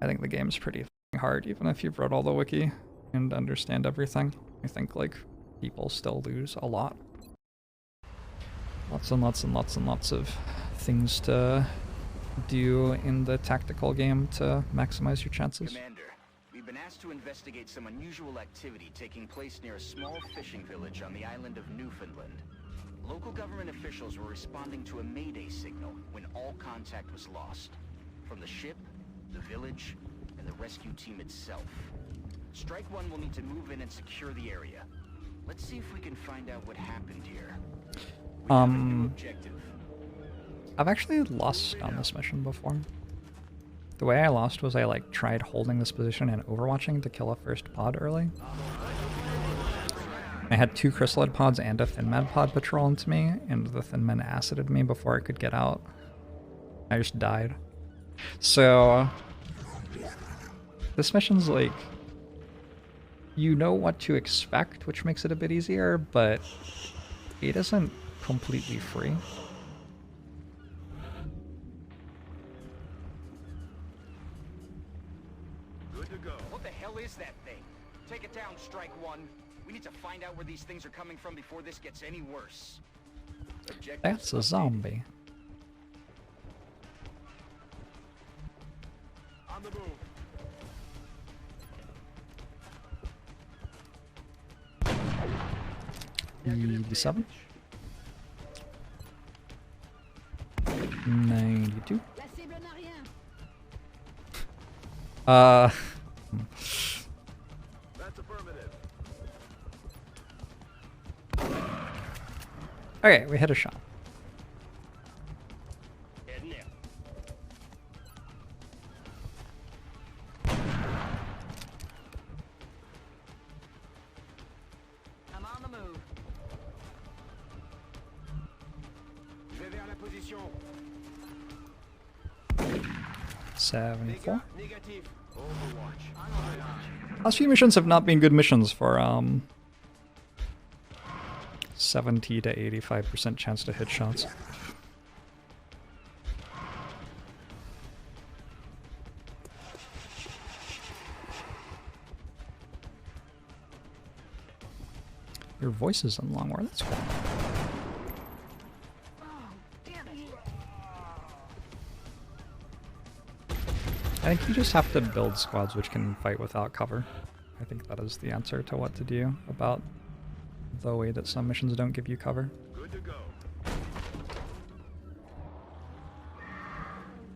I think the game's pretty hard, even if you've read all the wiki and understand everything. I think, like, people still lose a lot. Lots and lots and lots and lots of things to do in the tactical game to maximize your chances. Commander, we've been asked to investigate some unusual activity taking place near a small fishing village on the island of Newfoundland. Local government officials were responding to a mayday signal when all contact was lost. From the ship, the village, and the rescue team itself. Strike One will need to move in and secure the area. Let's see if we can find out what happened here. We have a new objective. I've actually lost on this mission before. The way I lost was I like tried holding this position and overwatching to kill a first pod early. I had 2 chrysalid pods and a thin med pod patrol into me, and the thin med acided me before I could get out. I just died. So this mission's like, you know what to expect, which makes it a bit easier, but it isn't completely free. Good to go. What the hell is that thing? Take it down, Strike One. We need to find out where these things are coming from before this gets any worse. That's a zombie. On the move. 87. 92. That's affirmative. Okay, we hit a shot. Heading in. I'm on the move. Je vais vers la position. 74. Negative. Overwatch. Last few missions have not been good missions for 70 to 85% chance to hit shots. Your voice is in long war, that's cool. I think you just have to build squads which can fight without cover. I think that is the answer to what to do about the way that some missions don't give you cover. Good to go.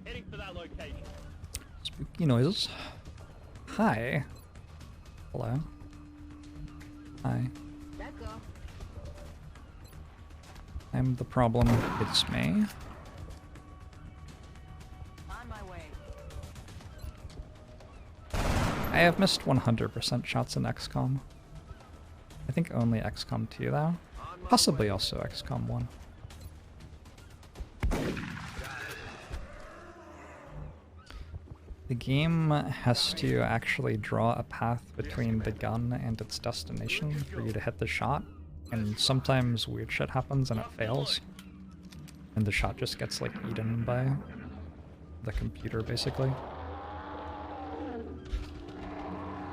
Heading for that location. Spooky noises. Hi. Hello. Hi. I'm the problem. It's me. I have missed 100% shots in XCOM. I think only XCOM 2 though. Possibly also XCOM 1. The game has to actually draw a path between the gun and its destination for you to hit the shot, and sometimes weird shit happens and it fails. And the shot just gets like eaten by the computer basically.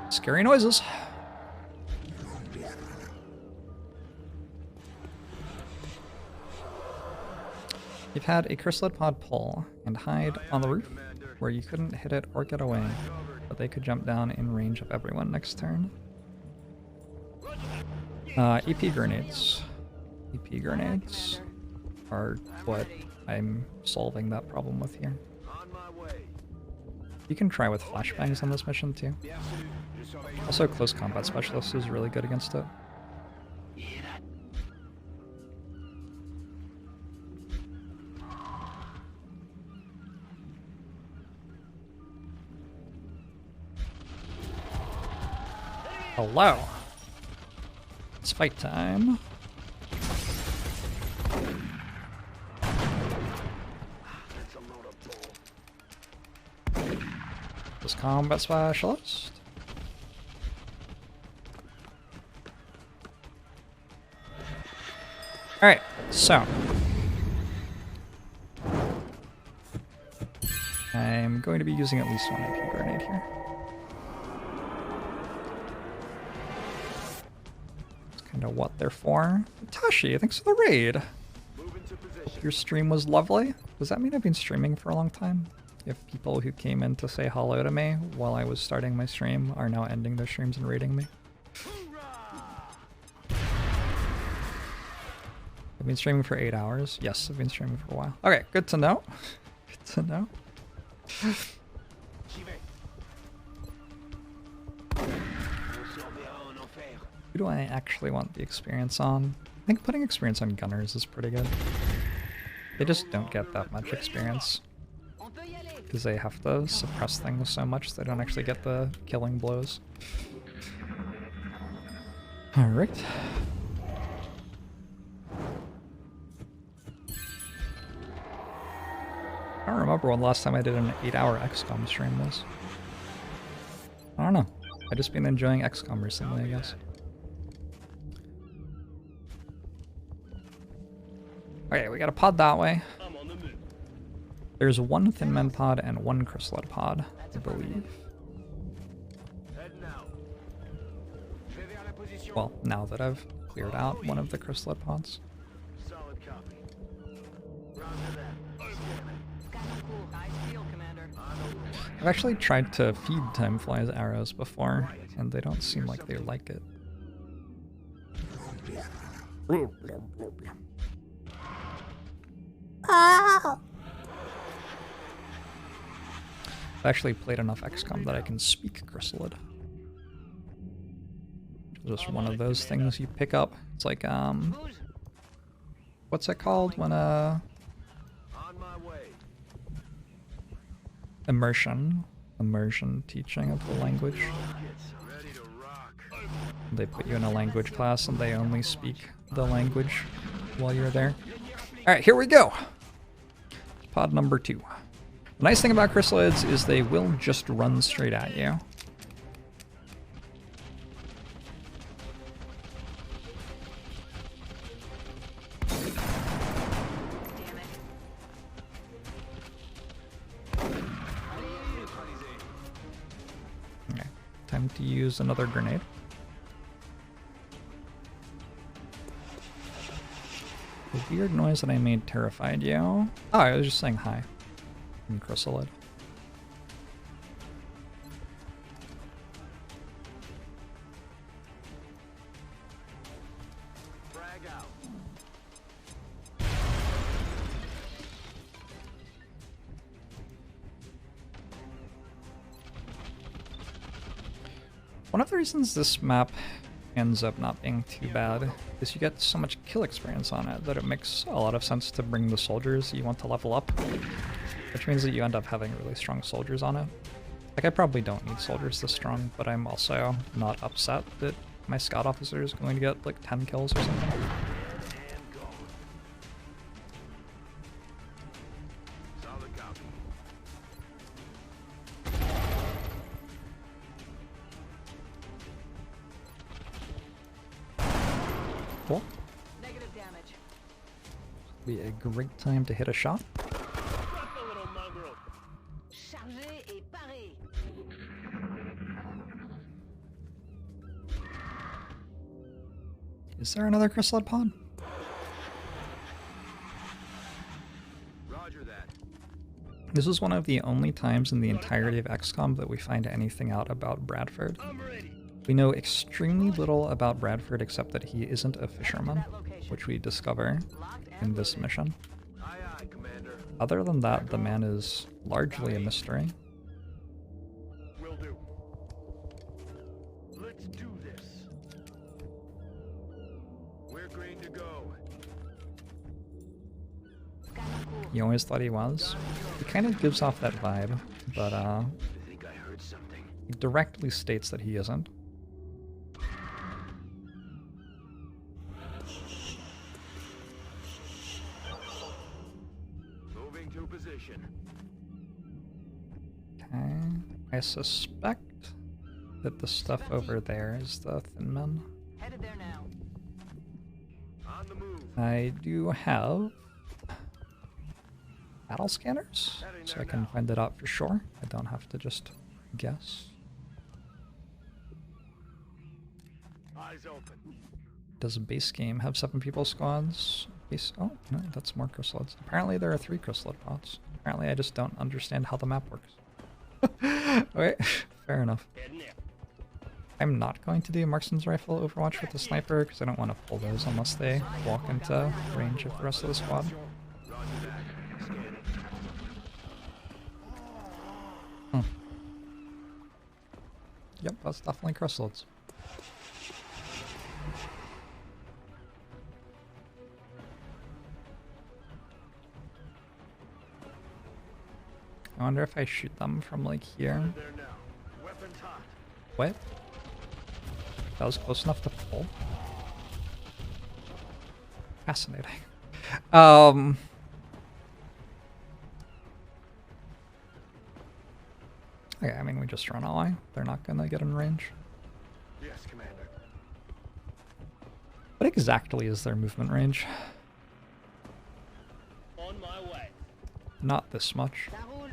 Scary noises. You've had a chrysalid pod pull and hide on the roof where you couldn't hit it or get away, but they could jump down in range of everyone next turn. EP grenades. EP grenades are what I'm solving that problem with here. You can try with flashbangs on this mission too. Also, close combat specialist is really good against it. Hello. It's fight time. This combat specialist. Alright, so I'm going to be using at least one AP grenade here. That's kind of what they're for. Tashi, thanks for the raid. Hope your stream was lovely. Does that mean I've been streaming for a long time? If people who came in to say hello to me while I was starting my stream are now ending their streams and raiding me. I've been streaming for 8 hours. Yes, I've been streaming for a while. Okay, good to know. Good to know. Who do I actually want the experience on? I think putting experience on gunners is pretty good. They just don't get that much experience. Because they have to suppress things so much they don't actually get the killing blows. Alright. I don't remember when the last time I did an 8-hour XCOM stream was. I don't know. I've just been enjoying XCOM recently, I guess. Okay, we got a pod that way. There's one Thin Men pod and one Chrysalid pod, I believe. Well, now that I've cleared out one of the Chrysalid pods. I've actually tried to feed Timefly's arrows before, and they don't seem like they like it. I've actually played enough XCOM that I can speak Chrysalid. Just one of those things you pick up. It's like, what's it called when immersion teaching of the language. They put you in a language class and they only speak the language while you're there. Alright, here we go. Pod number 2. The nice thing about chrysalids is they will just run straight at you. Okay, time to use another grenade. The weird noise that I made terrified you. Oh, I was just saying hi. In Chrysalid. One of the reasons this map ends up not being too bad is you get so much kill experience on it that it makes a lot of sense to bring the soldiers you want to level up, which means that you end up having really strong soldiers on it. Like, I probably don't need soldiers this strong, but I'm also not upset that my scout officer is going to get like 10 kills or something. Cool. Negative damage. Be a great time to hit a shot. Chargé et paré. Is there another Chrysalid pod? Roger that. This is one of the only times in the entirety of XCOM that we find anything out about Bradford. We know extremely little about Bradford except that he isn't a fisherman, which we discover in this mission. Aye, aye, Commander. Other than that, the man is largely a mystery. Will do. Let's do this. We're green to go. He always thought he was. He kind of gives off that vibe, but I think I heard something. he directly states that he isn't. Moving to position. Okay, I suspect that the stuff over there is the Thin Men. Headed there now. On the move. I do have battle scanners, so I can find it out for sure. I don't have to just guess. Eyes open. Does a base game have 7 people squads? Base, oh, no, that's more chrysalids. Apparently there are 3 chrysalid pods. Apparently I just don't understand how the map works. Okay, fair enough. I'm not going to do Marksman's Rifle Overwatch with the sniper because I don't want to pull those unless they walk into range of the rest of the squad. Yep, that's definitely chrysalids. I wonder if I shoot them from like here. What? That was close enough to pull. Fascinating. Okay, I mean, we just run away. They're not gonna get in range. Yes, Commander. What exactly is their movement range? On my way. Not this much. Ça roule.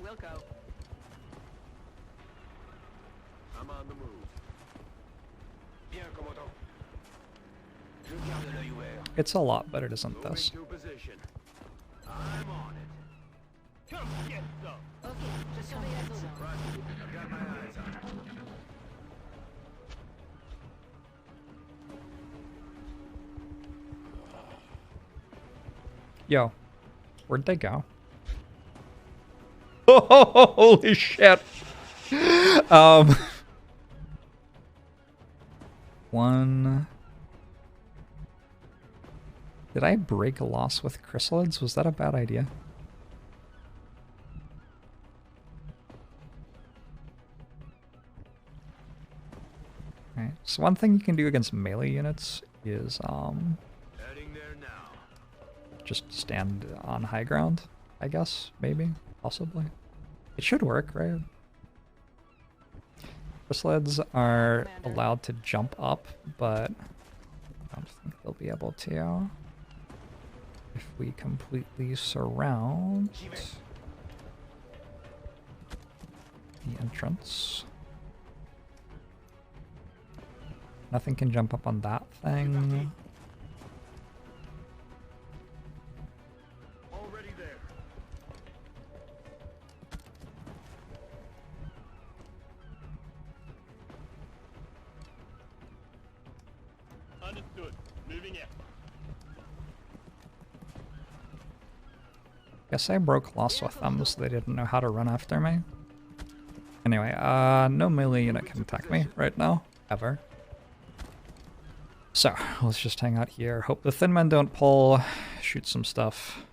We'll go. I'm on the move. Bien, commandant. Je garde l'œil ouvert. It's a lot, but it isn't this. Moving to position. I'm on it. Come get some. Ok, je surveille la zone. Roger. I've got my eyes on it. Yo, where'd they go? Oh, holy shit! One. Did I break a loss with chrysalids? Was that a bad idea? Alright, so one thing you can do against melee units is Heading there now. just stand on high ground, I guess, maybe, possibly. It should work, right? Chrysalids are allowed to jump up, but I don't think they'll be able to if we completely surround the entrance. Nothing can jump up on that thing. Already there. Understood. Moving out. Guess I broke loss with them so they didn't know how to run after me. Anyway, no melee unit can attack me right now, ever. So, let's just hang out here, hope the thin men don't pull, shoot some stuff.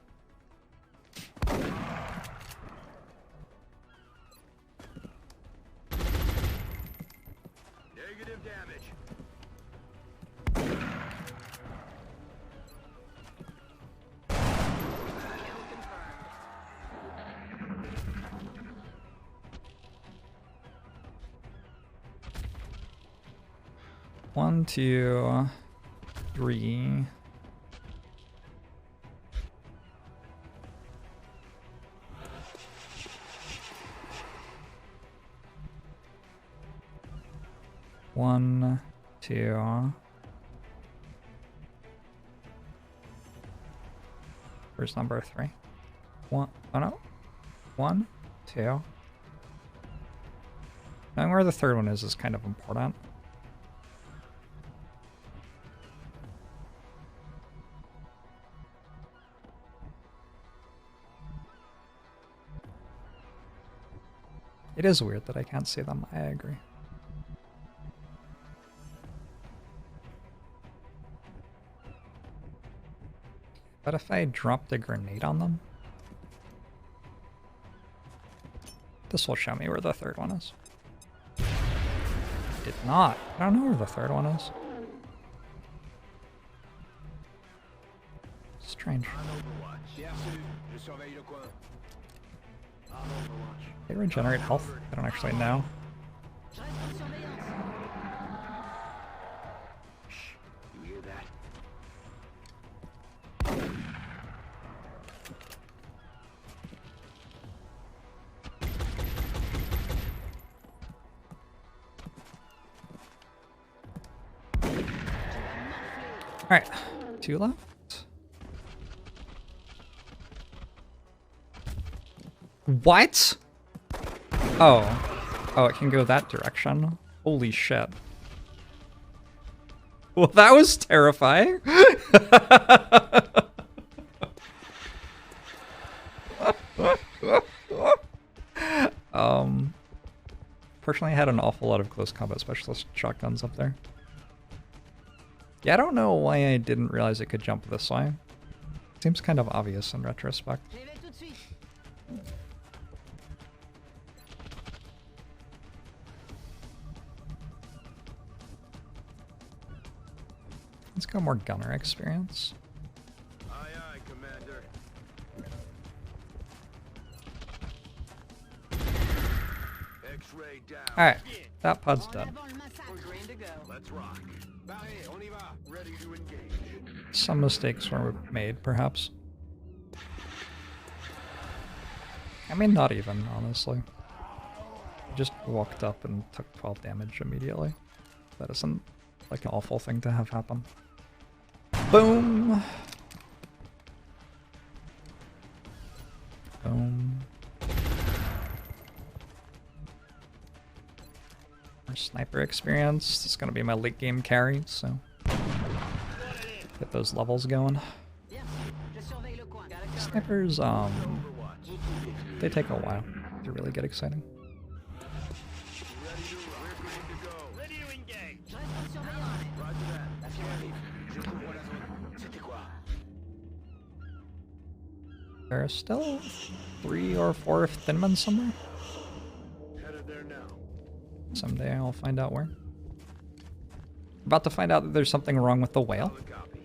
Negative damage. One, two, three. One, two. Where's number 3? One, oh no. 1, 2. Knowing where the third one is kind of important. It is weird that I can't see them, I agree. But if I dropped a grenade on them, this will show me where the third one is. It did not. I don't know where the third one is. Strange. They regenerate health? I don't actually know. Je reste en surveillance. You hear that? Alright, 2 left. What? Oh. Oh, it can go that direction. Holy shit. Well, that was terrifying. Personally, I had an awful lot of close combat specialist shotguns up there. Yeah, I don't know why I didn't realize it could jump this way. Seems kind of obvious in retrospect. J'y vais tout de suite. Let's go more gunner experience. Aye, aye, Commander. X-ray down. Alright, that pod's En done. avant le massacre. We're green to go. Let's rock. Barré, on y va. Ready to engage. Some mistakes were made, perhaps. I mean, not even, honestly. I just walked up and took 12 damage immediately. That isn't like an awful thing to have happen. Boom! Boom. More sniper experience. It's gonna be my late game carry, so get those levels going. Bien sûr. Je surveille le coin. Gotta cover. Snipers, they take a while to really get exciting. Ready to engage. Je reste en surveillance. Roger that. Affirmative. Je couvre la zone. C'était quoi? There are still 3 or 4 Thinmen somewhere. Headed there now. Someday I'll find out where. About to find out that there's something wrong with the whale. Solid copy.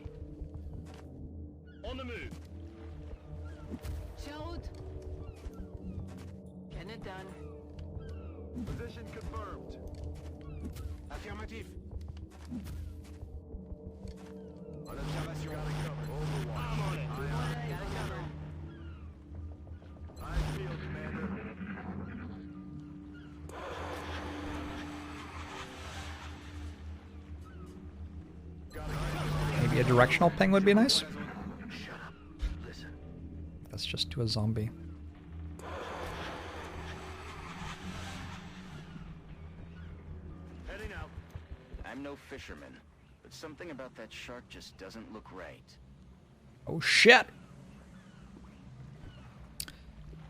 On the move. Je suis en route. Getting it done. Position confirmed. Affirmative. On observation. Got it covered. Overwatch. I'm on it. Aye, aye. Got it covered. I feel, Commander. Got it. Maybe a directional ping would be nice. Shut up. Listen. That's just to a zombie. Heading out. I'm no fisherman, but something about that shark just doesn't look right. Oh shit!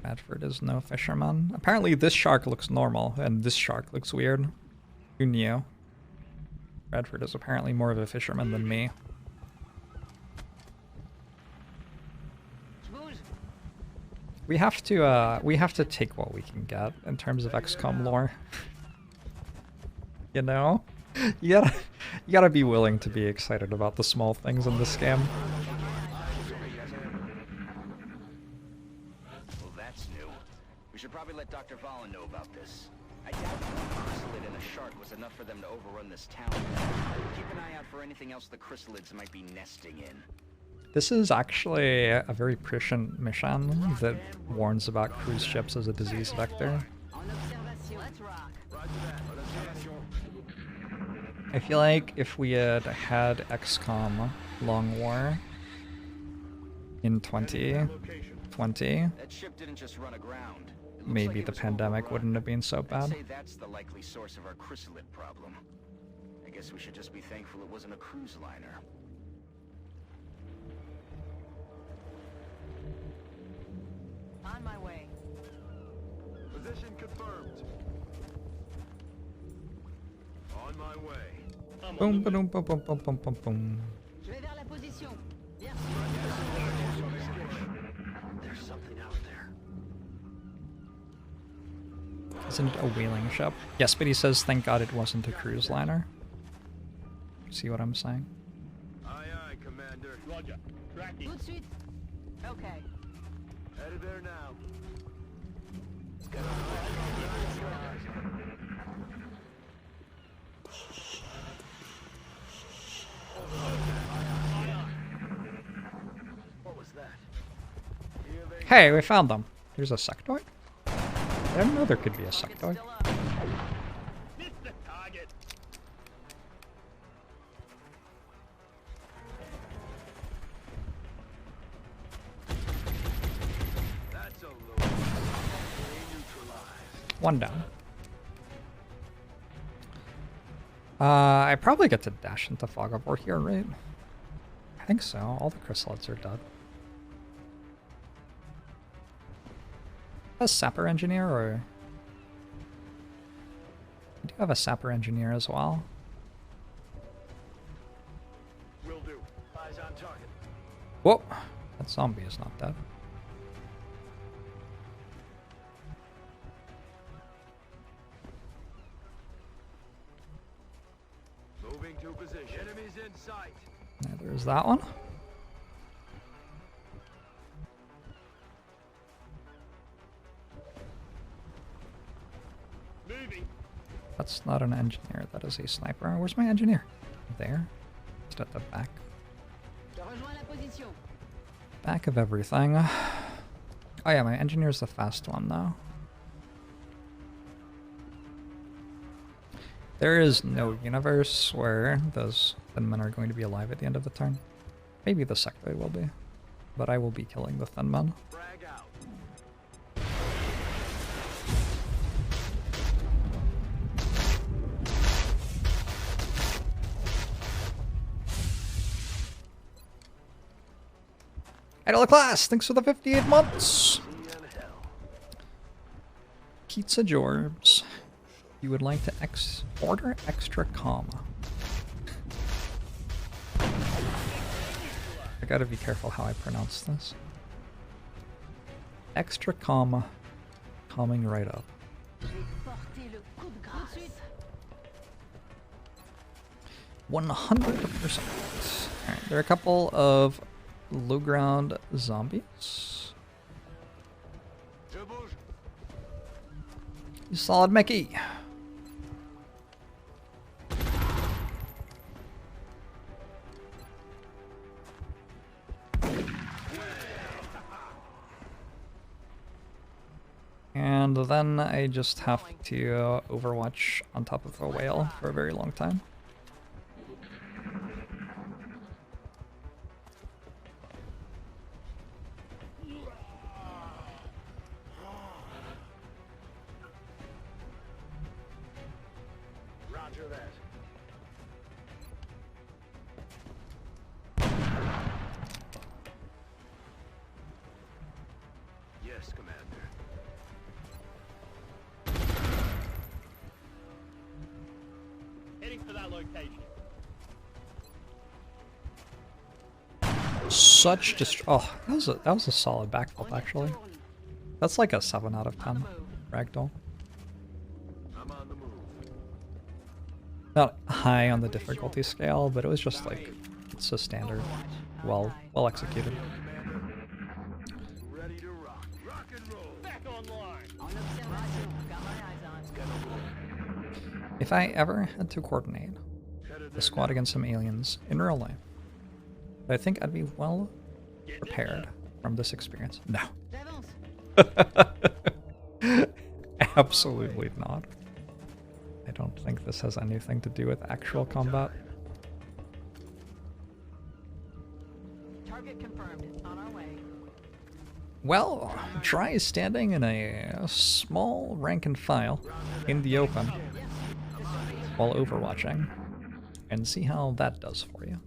Radford is no fisherman. Apparently this shark looks normal, and this shark looks weird. Who knew? Radford is apparently more of a fisherman than me. Je bouge. We have to take what we can get in terms of XCOM lore. You know? You gotta be willing to be excited about the small things in this game. Well, that's new. We should probably let Dr. Valen know about this. I doubt one chrysalid and a shark was enough for them to overrun this town. Keep an eye out for anything else the chrysalids might be nesting in. This is actually a very prescient mission that warns about cruise ships as a disease vector. En observation. Let's rock. Roger that. On observation. I feel like if we had had XCOM Long War in 2020, That ship didn't just run aground. It looks maybe like it the was pandemic overrun. wouldn't have been so I'd bad. say that's the likely source of our chrysalid problem. I guess we should just be thankful it wasn't a cruise liner. On my way. Position confirmed. On my way. Boom, boom, boom, boom, boom, boom, boom, boom. Je vais vers la position. Bien sûr. There's something out there. Isn't it a whaling ship? Yes, but he says, thank God it wasn't a cruise liner. See what I'm saying? Aye, aye, Commander. Roger. Tracking. Tout de suite. Okay. Headed there now. What was that? Here they Hey, we found them. There's a sectoid? I didn't know there could be a It's sectoid. still up. missed the target. One down. I probably get to dash into Fog of War here, right? I think so. All the chrysalids are dead. A sapper engineer, or I do have a sapper engineer as well. Will do. Eyes on target. Whoa, that zombie is not dead. Moving to position. Enemies in sight. Yeah, there's that one. Moving. That's not an engineer, that is a sniper. Where's my engineer? There. Just at the back. Je rejoins la position. Back of everything. Oh yeah, my engineer's the fast one though. There is no universe where those thin men are going to be alive at the end of the turn. Maybe the sectoid will be, but I will be killing the thin men. Frag out. Idol class, thanks for the 58 months. Sea and hell. Pizza Jorbs. You would like to order extra comma. I gotta be careful how I pronounce this. Extra comma, coming right up. J'ai porté le coup de grâce. 100%. Alright, there are a couple of low ground zombies. Je bouge. You solid Mickey. And then I just have to overwatch on top of a whale for a very long time. Roger that. Yes, Commander. Heading for that location. Such oh, that was a solid backflip actually. That's like a 7 out of 10 ragdoll. I'm on the move. Not high on the difficulty scale, but it was just like it's a standard, well executed. Ready to rock. Rock and roll. Back online. En observation. Got my eyes on. If I ever had to coordinate the squad against some aliens in real life, I think I'd be well prepared from this experience. No. J'avance. Absolutely not. I don't think this has anything to do with actual combat. Target confirmed. On our way. Well, try standing in a small rank and file in the open while overwatching and see how that does for you.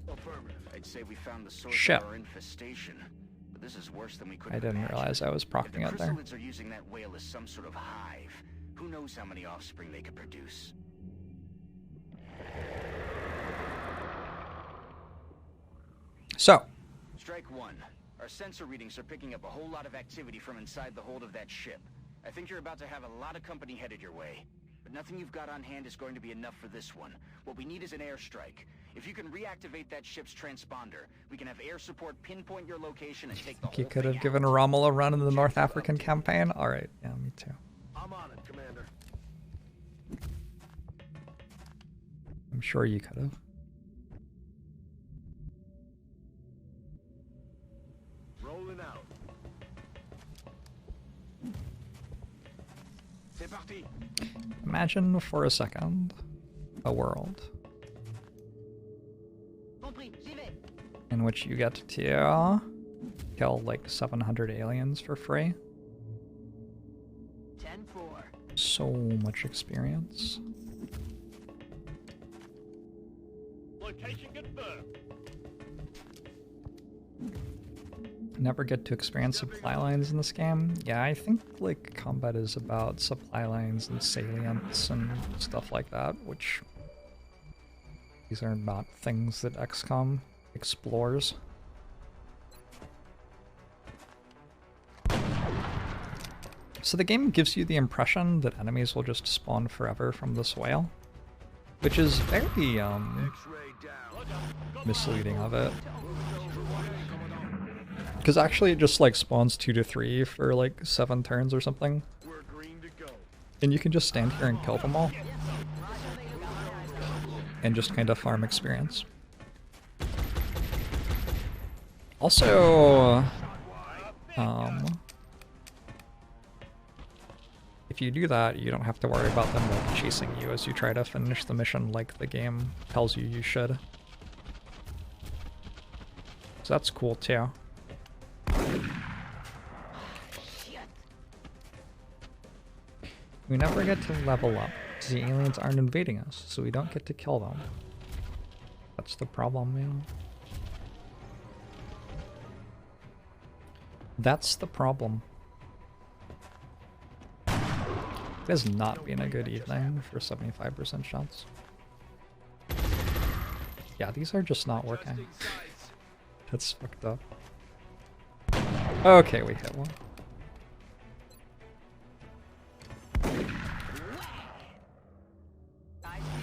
I'd say we found the source Shit. of our infestation, but this is worse than we could I have didn't imagined. realize I was If the proccing out there. chrysalids are using that whale as some sort of hive, who knows how many offspring they could produce? So, Strike one. Our sensor readings are picking up a whole lot of activity from inside the hold of that ship. I think you're about to have a lot of company headed your way. But nothing you've got on hand is going to be enough for this one. What we need is an airstrike. If you can reactivate that ship's transponder, we can have air support pinpoint your location and take the you whole could thing have given out. Rommel a run in the North African campaign? Alright, yeah, me too. I'm on it, Commander. I'm sure you could have. Rolling out. C'est parti. Imagine for a second a world Compris. J'y vais. in which you get to kill like 700 aliens for free. 10-4. So much experience. Location confirmed. Never get to experience supply lines in this game. Yeah, I think like combat is about supply lines and salients and stuff like that, which these are not things that XCOM explores. So the game gives you the impression that enemies will just spawn forever from this whale, which is very misleading of it. Because actually it just like spawns 2 to 3 for like 7 turns or something. And you can just stand here and kill them all. And just kind of farm experience. Also, if you do that, you don't have to worry about them like chasing you as you try to finish the mission like the game tells you you should. So that's cool too. We never get to level up because the aliens aren't invading us, so we don't get to kill them. That's the problem, man. That's the problem. It has not been a good evening for 75% shots. Yeah, these are just not working. That's fucked up. Okay, we hit one.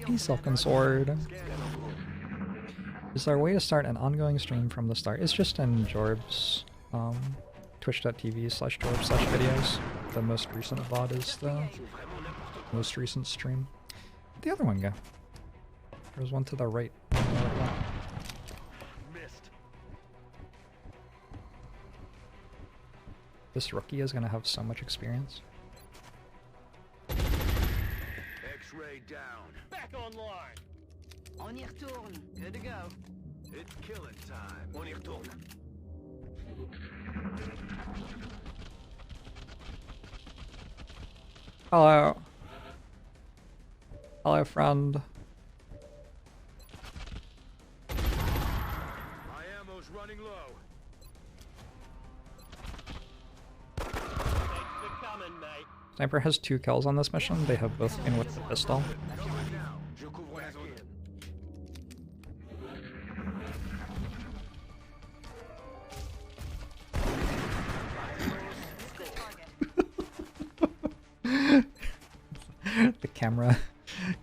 Hey, Silken Sword. Is there a way to start an ongoing stream from the start? It's just in Jorbs. Twitch.tv/Jorbs/videos. The most recent VOD is the most recent stream. Where'd the other one go? There was one to the right. This rookie is gonna have so much experience. X-ray down. Back online. On y retourne. Good to go. It's killing time. On y retourne. Hello. Hello, friend. My ammo's running low. Thanks for coming, mate. Sniper has 2 kills on this mission. They have both been with the pistol. The camera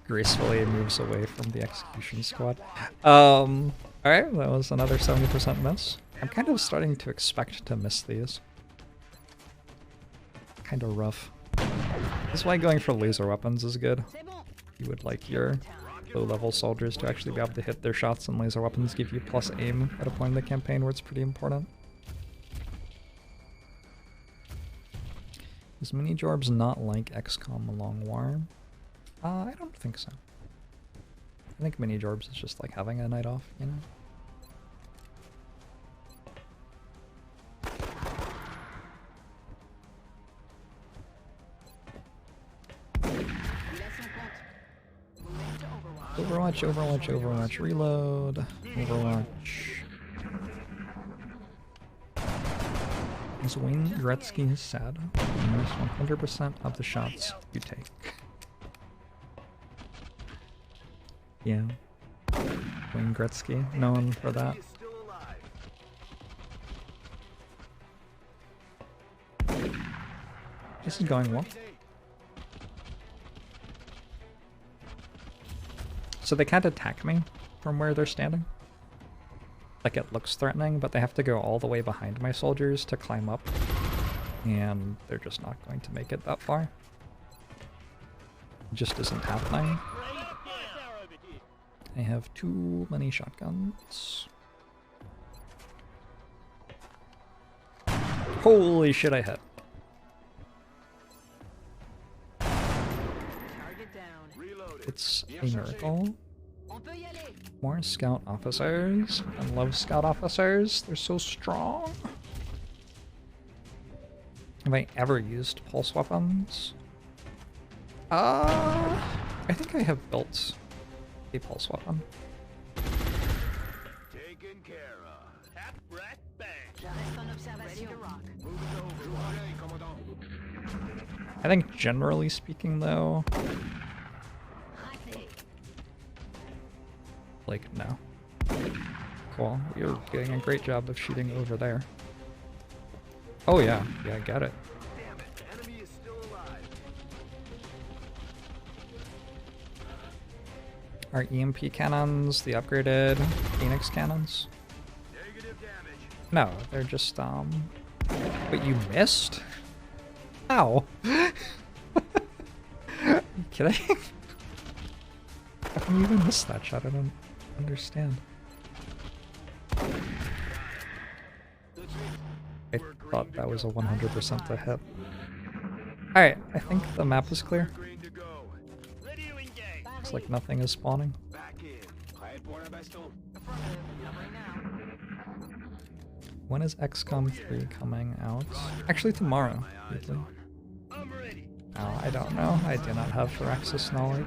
gracefully moves away from the execution squad. Alright, that was another 70% miss. I'm kind of starting to expect to miss these. Kind of rough. This is why going for laser weapons is good. You would like your low-level soldiers to actually be able to hit their shots, and laser weapons give you plus aim at a point in the campaign where it's pretty important. Is mini Jorbs not like XCOM Long War? I don't think so. I think mini Jorbs is just like having a night off, you know? Overwatch, Overwatch, Overwatch, reload, Overwatch. Is Wayne Gretzky sad? You miss 100% of the shots you take. Yeah. Wayne Gretzky, known for that. This is going well. So they can't attack me from where they're standing. Like, it looks threatening, but they have to go all the way behind my soldiers to climb up. And they're just not going to make it that far. It just isn't happening. I have too many shotguns. Holy shit, I hit. It's a miracle. More scout officers. I love scout officers. They're so strong. Have I ever used pulse weapons? I think I have built a pulse weapon. Taken care of. Tap, rat, bang. Je reste en observation. Move it over. Journée, commandant. I think generally speaking though, Raté. like, no. Cool. You're doing a great job of shooting over there. Oh yeah, yeah, I get it. Damn it, the enemy is still alive. Our EMP cannons, the upgraded Phoenix cannons? Negative damage. No, they're just, But you missed? How? Are you kidding? How come you even missed that shot? I don't understand. I thought that was a 100% to hit. Alright, I think the map is clear. Green to go. Ready to engage. Looks like nothing is spawning. Back in. Prêt pour la baston. Affirmative. Covering now. When is XCOM 3 coming out? Actually tomorrow. weirdly. I'm ready. I don't know. I do not have Firaxis knowledge.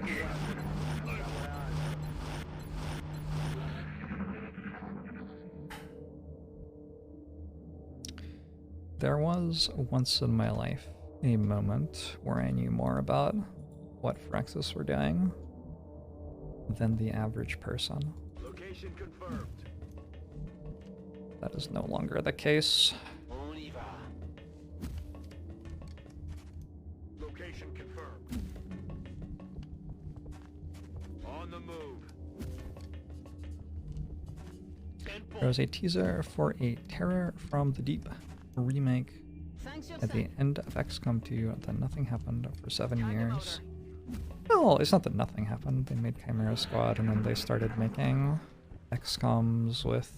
There was, once in my life, a moment where I knew more about what Firaxis were doing than the average person. Location confirmed. That is no longer the case. On y va. Location confirmed. On the move. There was a teaser for a Terror from the Deep remake 5 sur at the 5. end of XCOM 2, then nothing happened for 7 years. Well, it's not that nothing happened. They made Chimera Squad, and then they started making XCOMs with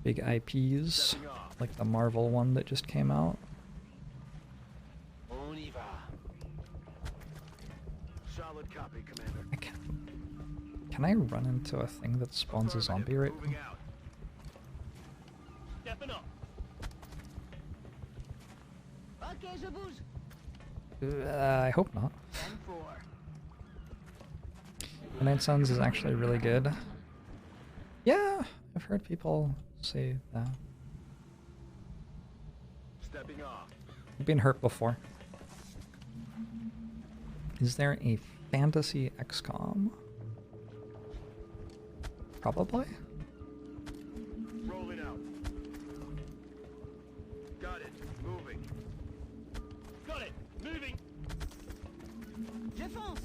big IPs, like the Marvel one that just came out. On y va. Solid copy, Commander. Can I run into a thing that spawns a zombie right Moving now? out. Stepping up. Ok, je bouge. I hope not. 10-4. Midnight Suns is actually really good. Yeah, I've heard people say that. Stepping off. I've been hurt before. Is there a fantasy XCOM? Probably. Rolling out. Got it. Moving. Got it. Moving. Je fonce.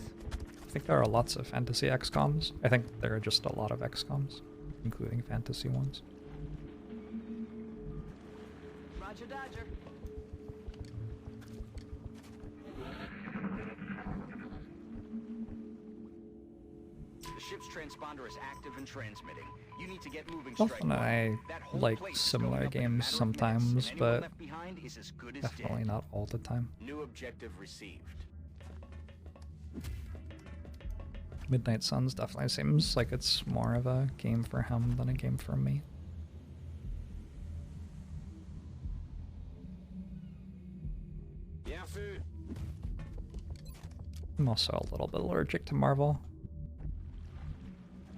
I think there are lots of fantasy XCOMs. I think there are just a lot of XCOMs, including fantasy ones. Roger Dodger. The ship's transponder is active and transmitting. You need to get moving, Often Strike. I That whole like place is similar going up in a games matter of sometimes, minutes, and anyone but left behind is as good as definitely dead. not all the time. New objective received. Midnight Suns definitely seems like it's more of a game for him than a game for me. Bien vu. I'm also a little bit allergic to Marvel.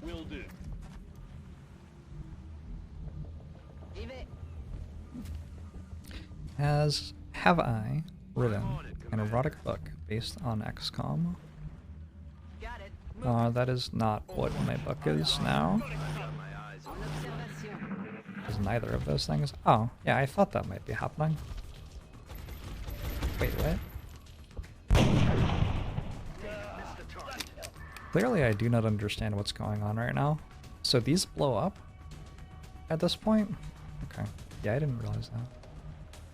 Will do. J'y vais. Have I written an erotic book based on XCOM? Got it. That is not what my book is now. Got my eyes on. En observation. Is neither of those things. Oh, yeah, I thought that might be happening. Wait, what? Clearly I do not understand what's going on right now. So these blow up at this point? Okay. Yeah, I didn't realize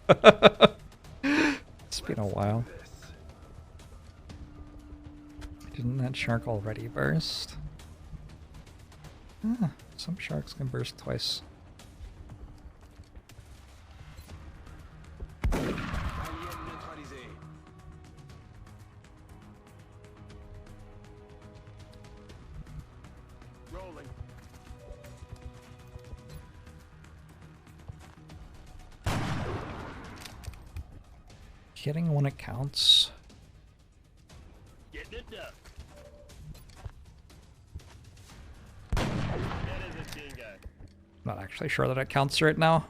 that. It's been a while. Didn't that shark already burst? Ah, some sharks can burst twice. Alien neutralisé. Rolling. Hitting when it counts. Getting it done. That is a dingo. Not actually sure that it counts right now.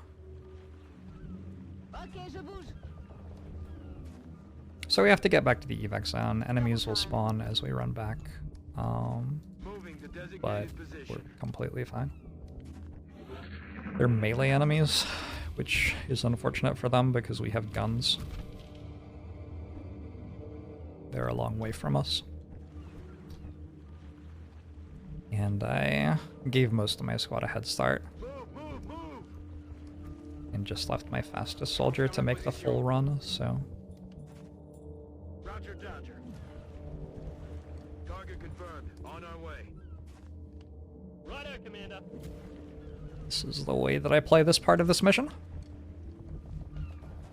Ok, je bouge. So we have to get back to the evac zone. Enemies will spawn as we run back. Moving to But designated we're position. completely fine. They're melee enemies, which is unfortunate for them because we have guns. They're a long way from us. And I gave most of my squad a head start Move, move, move. and just left my fastest soldier to make the full run, so... Roger, Dodger. Target confirmed. On our way. Righto, Commander. This is the way that I play this part of this mission.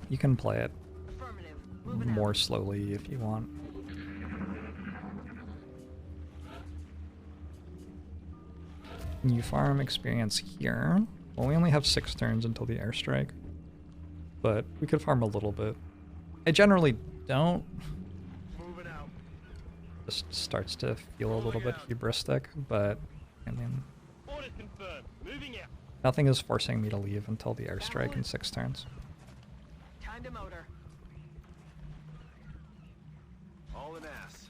You can play it Affirmative. Moving out. more slowly if you want. You farm experience here. Well, we only have 6 turns until the airstrike, but we could farm a little bit. I generally don't. Moving out. Just starts to feel a little bit hubristic, but I mean, Orders confirmed. Moving out. nothing is forcing me to leave until the airstrike in 6 turns. Time to motor. All an ass.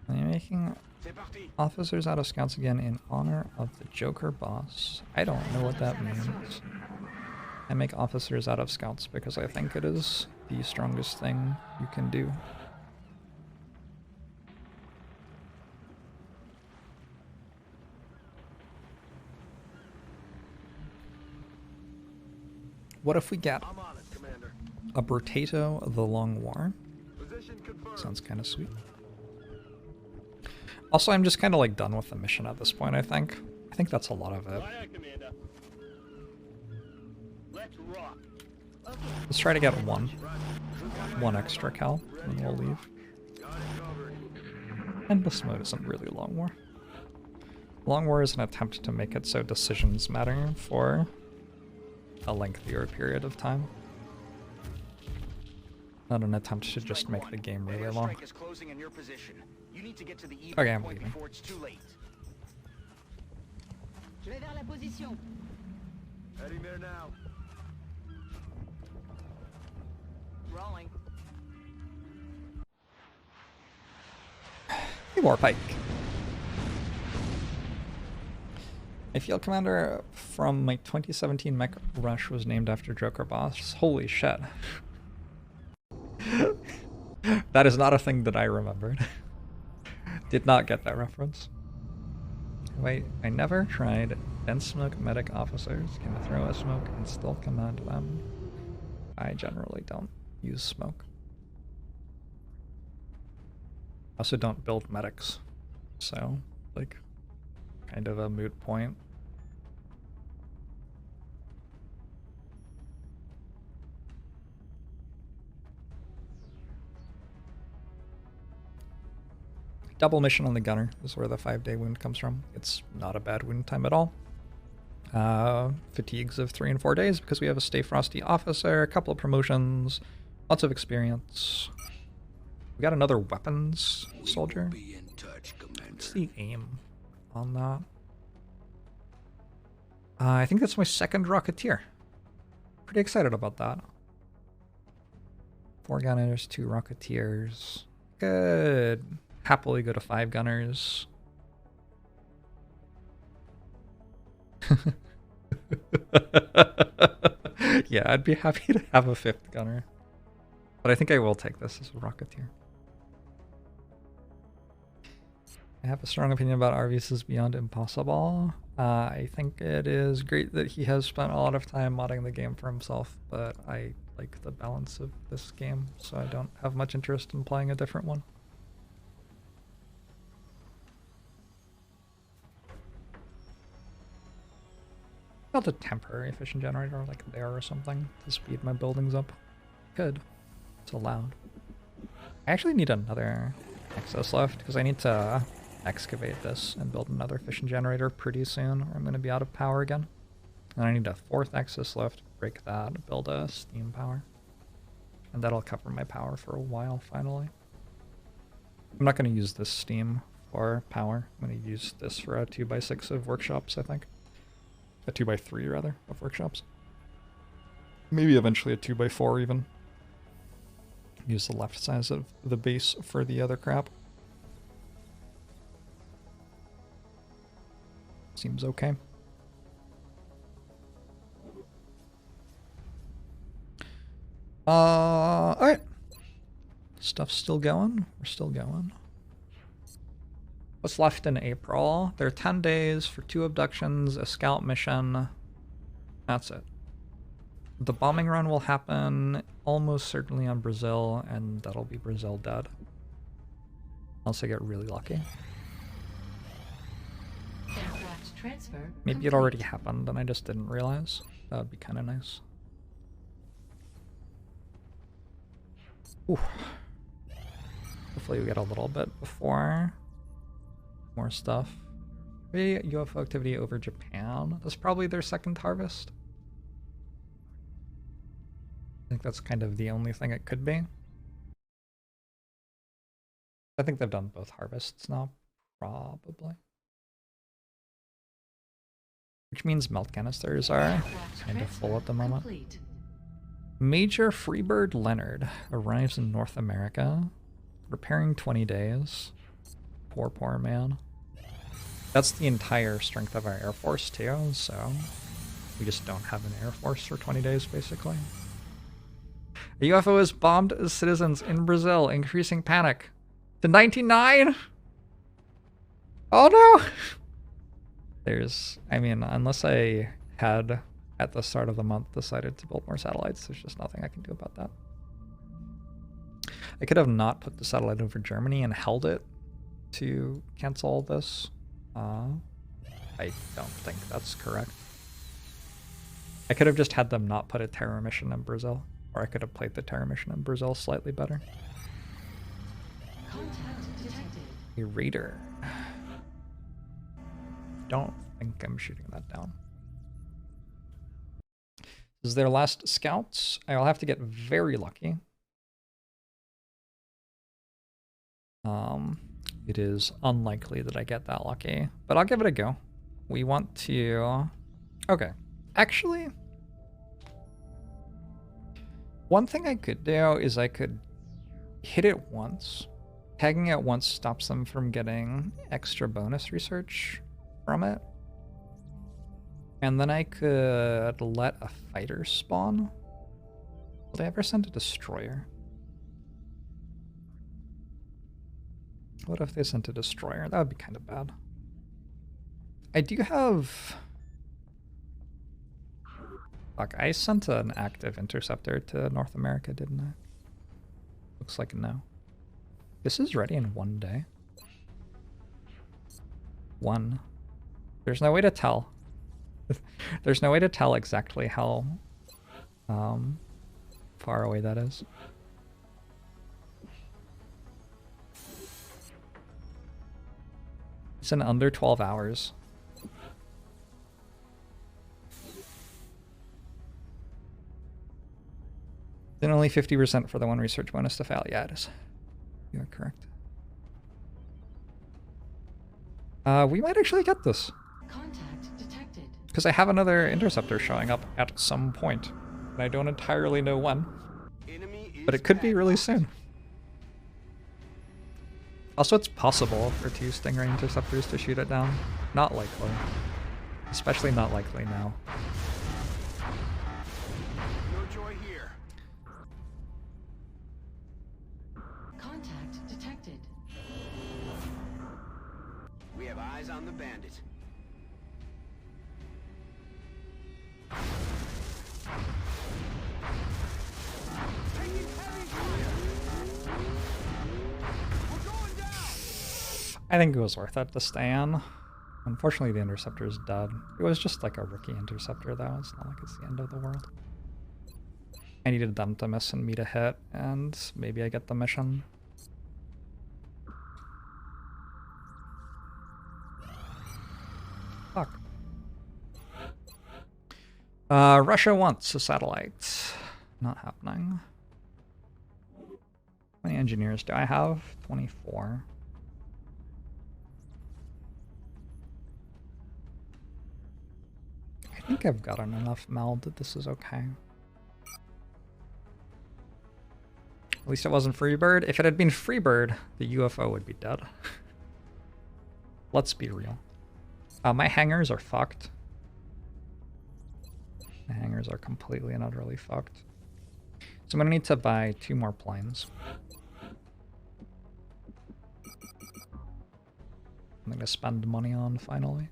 Are you making C'est parti. officers out of scouts again in honor of the Joker boss? I don't know what that means. I make officers out of scouts because I think it is the strongest thing you can do. What if we get I'm on it, Commander. a Bertato the Long War? Position confirmed. Sounds kind of sweet. Also, I'm just kind of like done with the mission at this point, I think. I think that's a lot of it. Righto, Commander. Let's rock. Ok. Let's try to get Roger. one extra cal, and we'll leave. Got it covered. Endless mode isn't really Long War. Long War is an attempt to make it so decisions matter for a lengthier period of time. Not an attempt to just make the game really long. Airstrike is closing in your position. You need to get to the evac Okay, I'm point leaving. before it's too late. Je vais vers la position. Heading there now. Rolling. Hey, Warpike. My field commander from my 2017 mech rush was named after Joker boss. Holy shit. That is not a thing that I remembered. Did not get that reference. Wait, I never tried dense smoke medic officers. Can throw a smoke and still command them. I generally don't use smoke. I also don't build medics. So, like, kind of a moot point. Double mission on the gunner is where the 5-day wound comes from. It's not a bad wound time at all. Fatigues of 3 and 4 days because we have a Stay Frosty officer, a couple of promotions, lots of experience. We got another weapons soldier. Be in touch, Commander. What's the aim on that? I think that's my 2nd Rocketeer. Pretty excited about that. 4 gunners, 2 Rocketeers. Good. Happily go to 5 gunners. Yeah, I'd be happy to have a 5th gunner. But I think I will take this as a Rocketeer. I have a strong opinion about Arvius Beyond Impossible. I think it is great that he has spent a lot of time modding the game for himself, but I like the balance of this game, so I don't have much interest in playing a different one. Built a temporary fission generator like there or something to speed my buildings up. Good. It's allowed. I actually need another access left because I need to excavate this and build another fission generator pretty soon or I'm going to be out of power again. And I need a 4th access lift, break that, build a steam power. And that'll cover my power for a while finally. I'm not going to use this steam for power. I'm going to use this for a 2x6 of workshops, I think. A 2x3, rather, of workshops. Maybe eventually a 2x4 even. Use the left side of the base for the other crap. Seems okay. Alright. Stuff's still going. We're still going. What's left in April? There are 10 days for 2 abductions, a scout mission. That's it. The bombing run will happen almost certainly on Brazil, and that'll be Brazil dead. Unless I get really lucky. Aircraft transfer Maybe complete. it already happened and I just didn't realize. That would be kind of nice. Ooh. Hopefully we get a little bit before. More stuff. Maybe UFO activity over Japan. That's probably their second harvest. I think that's kind of the only thing it could be. I think they've done both harvests now, probably. Which means melt canisters are Aircraft kind of full at the transfer moment. complete. Major Freebird Leonard arrives in North America, repairing 20 days. Poor, poor man. That's the entire strength of our Air Force too, so we just don't have an Air Force for 20 days, basically. A UFO has bombed citizens in Brazil, increasing panic. To 99? Oh no! I mean, unless I had, at the start of the month, decided to build more satellites, there's just nothing I can do about that. I could have not put the satellite over Germany and held it to cancel all this. I don't think that's correct. I could have just had them not put a terror mission in Brazil, or I could have played the terror mission in Brazil slightly better. Contact detected. A raider. Don't think I'm shooting that down. This is their last scouts. I'll have to get very lucky. It is unlikely that I get that lucky, but I'll give it a go. We want to... Okay. Actually, one thing I could do is I could hit it once. Tagging it once stops them from getting extra bonus research from it. And then I could let a fighter spawn. Will they ever send a destroyer? What if they sent a destroyer? That would be kind of bad. I do have... Fuck, I sent an active interceptor to North America, didn't I? Looks like no. This is ready in 1 day. 1. There's no way to tell. There's no way to tell exactly how far away that is. It's in under 12 hours. Then only 50% for the 1 research bonus to fail. Yeah, it is. You are correct. We might actually get this. Contact detected. Because I have another interceptor showing up at some point. And I don't entirely know when. But it could be really soon. Also, it's possible for 2 Stingray interceptors to shoot it down. Not likely. Especially not likely now. No joy here. Contact detected. We have eyes on the bandit. Taking heavy fire. We're going down. I think it was worth it to stay on. Unfortunately, the interceptor is dead. It was just like a rookie interceptor, though. It's not like it's the end of the world. I needed them to miss and me to hit, and maybe I get the mission. Fuck. Russia wants a satellite. Not happening. How many engineers do I have? 24. I think I've gotten enough meld that this is okay. At least it wasn't Freebird. If it had been Freebird, the UFO would be dead. Let's be real. My hangars are fucked. My hangars are completely and utterly fucked. So I'm gonna need to buy 2 more planes. I'm gonna spend money on finally.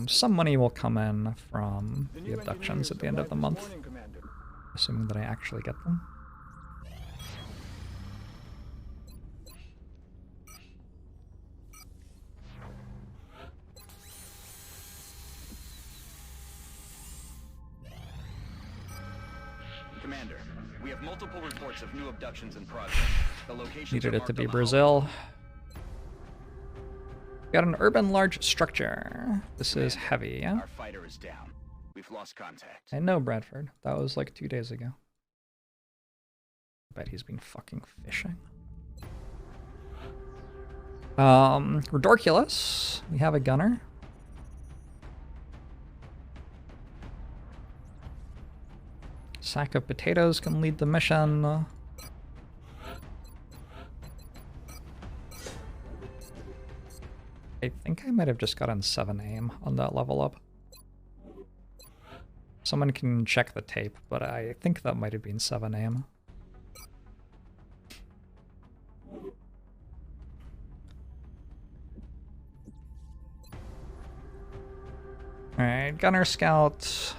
Some money will come in from the abductions at the end of the month, assuming that I actually get them. Commander, we have multiple reports of new abductions in progress. The locations Needed are it to marked be on the Brazil. Got an urban large structure. This is heavy, yeah? Our fighter is down. We've lost contact. I know, Bradford. That was like 2 days ago. Bet he's been fucking fishing. Redorculus. We have a gunner. Sack of potatoes can lead the mission. I think I might have just gotten 7 aim on that level up. Someone can check the tape, but I think that might have been 7 aim. Alright, gunner scout.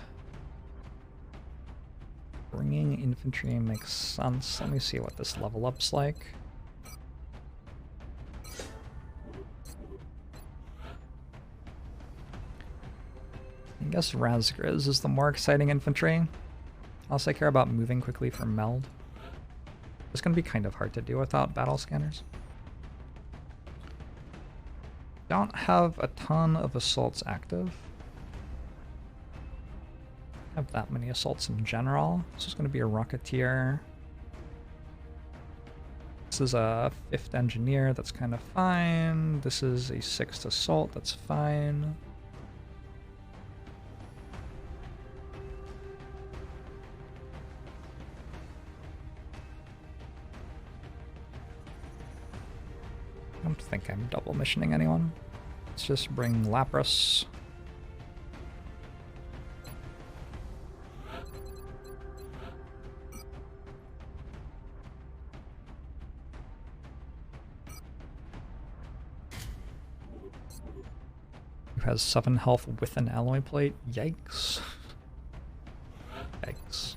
Bringing infantry makes sense. Let me see what this level up's like. I guess Razgriz is the more exciting infantry. Also, I care about moving quickly for meld. It's going to be kind of hard to do without battle scanners. Don't have a ton of assaults active. Have that many assaults in general. This is going to be a rocketeer. This is a 5th engineer, that's kind of fine. This is a 6th assault, that's fine. I don't think I'm double missioning anyone. Let's just bring Lapras. Who has 7 health with an alloy plate? Yikes. Yikes.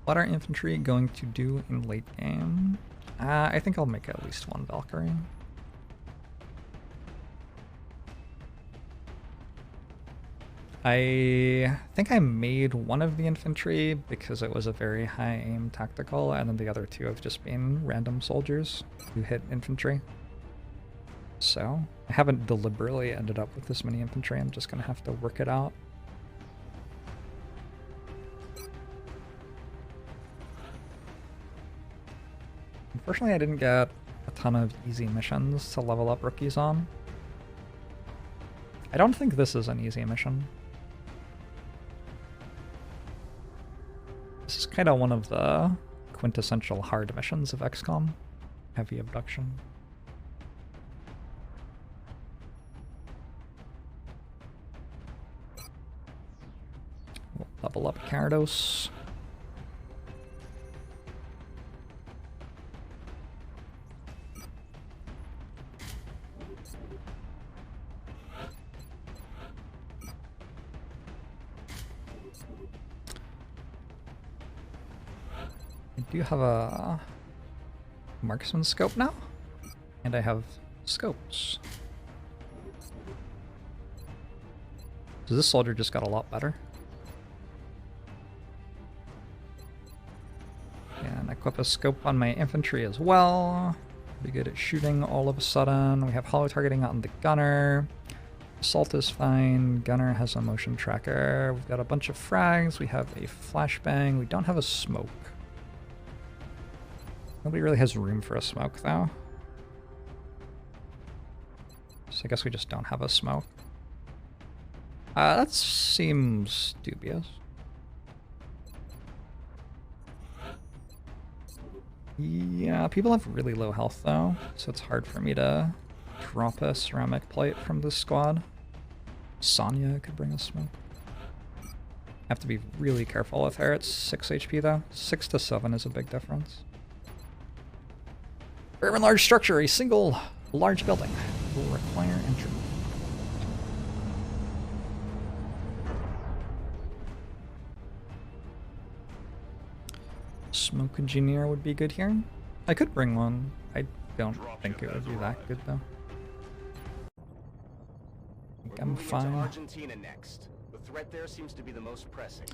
What are infantry going to do in late game? I think I'll make at least 1 Valkyrie. I think I made one of the infantry because it was a very high aim tactical, and then the other 2 have just been random soldiers who hit infantry. So, I haven't deliberately ended up with this many infantry, I'm just gonna have to work it out. Unfortunately, I didn't get a ton of easy missions to level up rookies on. I don't think this is an easy mission. This is kind of one of the quintessential hard missions of XCOM. Heavy abduction. We'll level up Gyarados. I do have a marksman scope now, and I have scopes. So this soldier just got a lot better. And equip a scope on my infantry as well. Be good at shooting all of a sudden. We have hollow targeting on the gunner. Assault is fine. Gunner has a motion tracker. We've got a bunch of frags. We have a flashbang. We don't have a smoke. Nobody really has room for a smoke, though. So I guess we just don't have a smoke. That seems dubious. Yeah, people have really low health, though, so it's hard for me to drop a ceramic plate from this squad. Sonya could bring a smoke. Have to be really careful with her. It's 6 HP, though. 6 to 7 is a big difference. Urban large structure, a single large building will require entry. Smoke engineer would be good here. I could bring one. I don't think it would be that good though. I think I'm fine. Argentina next. The threat there seems to be the most pressing.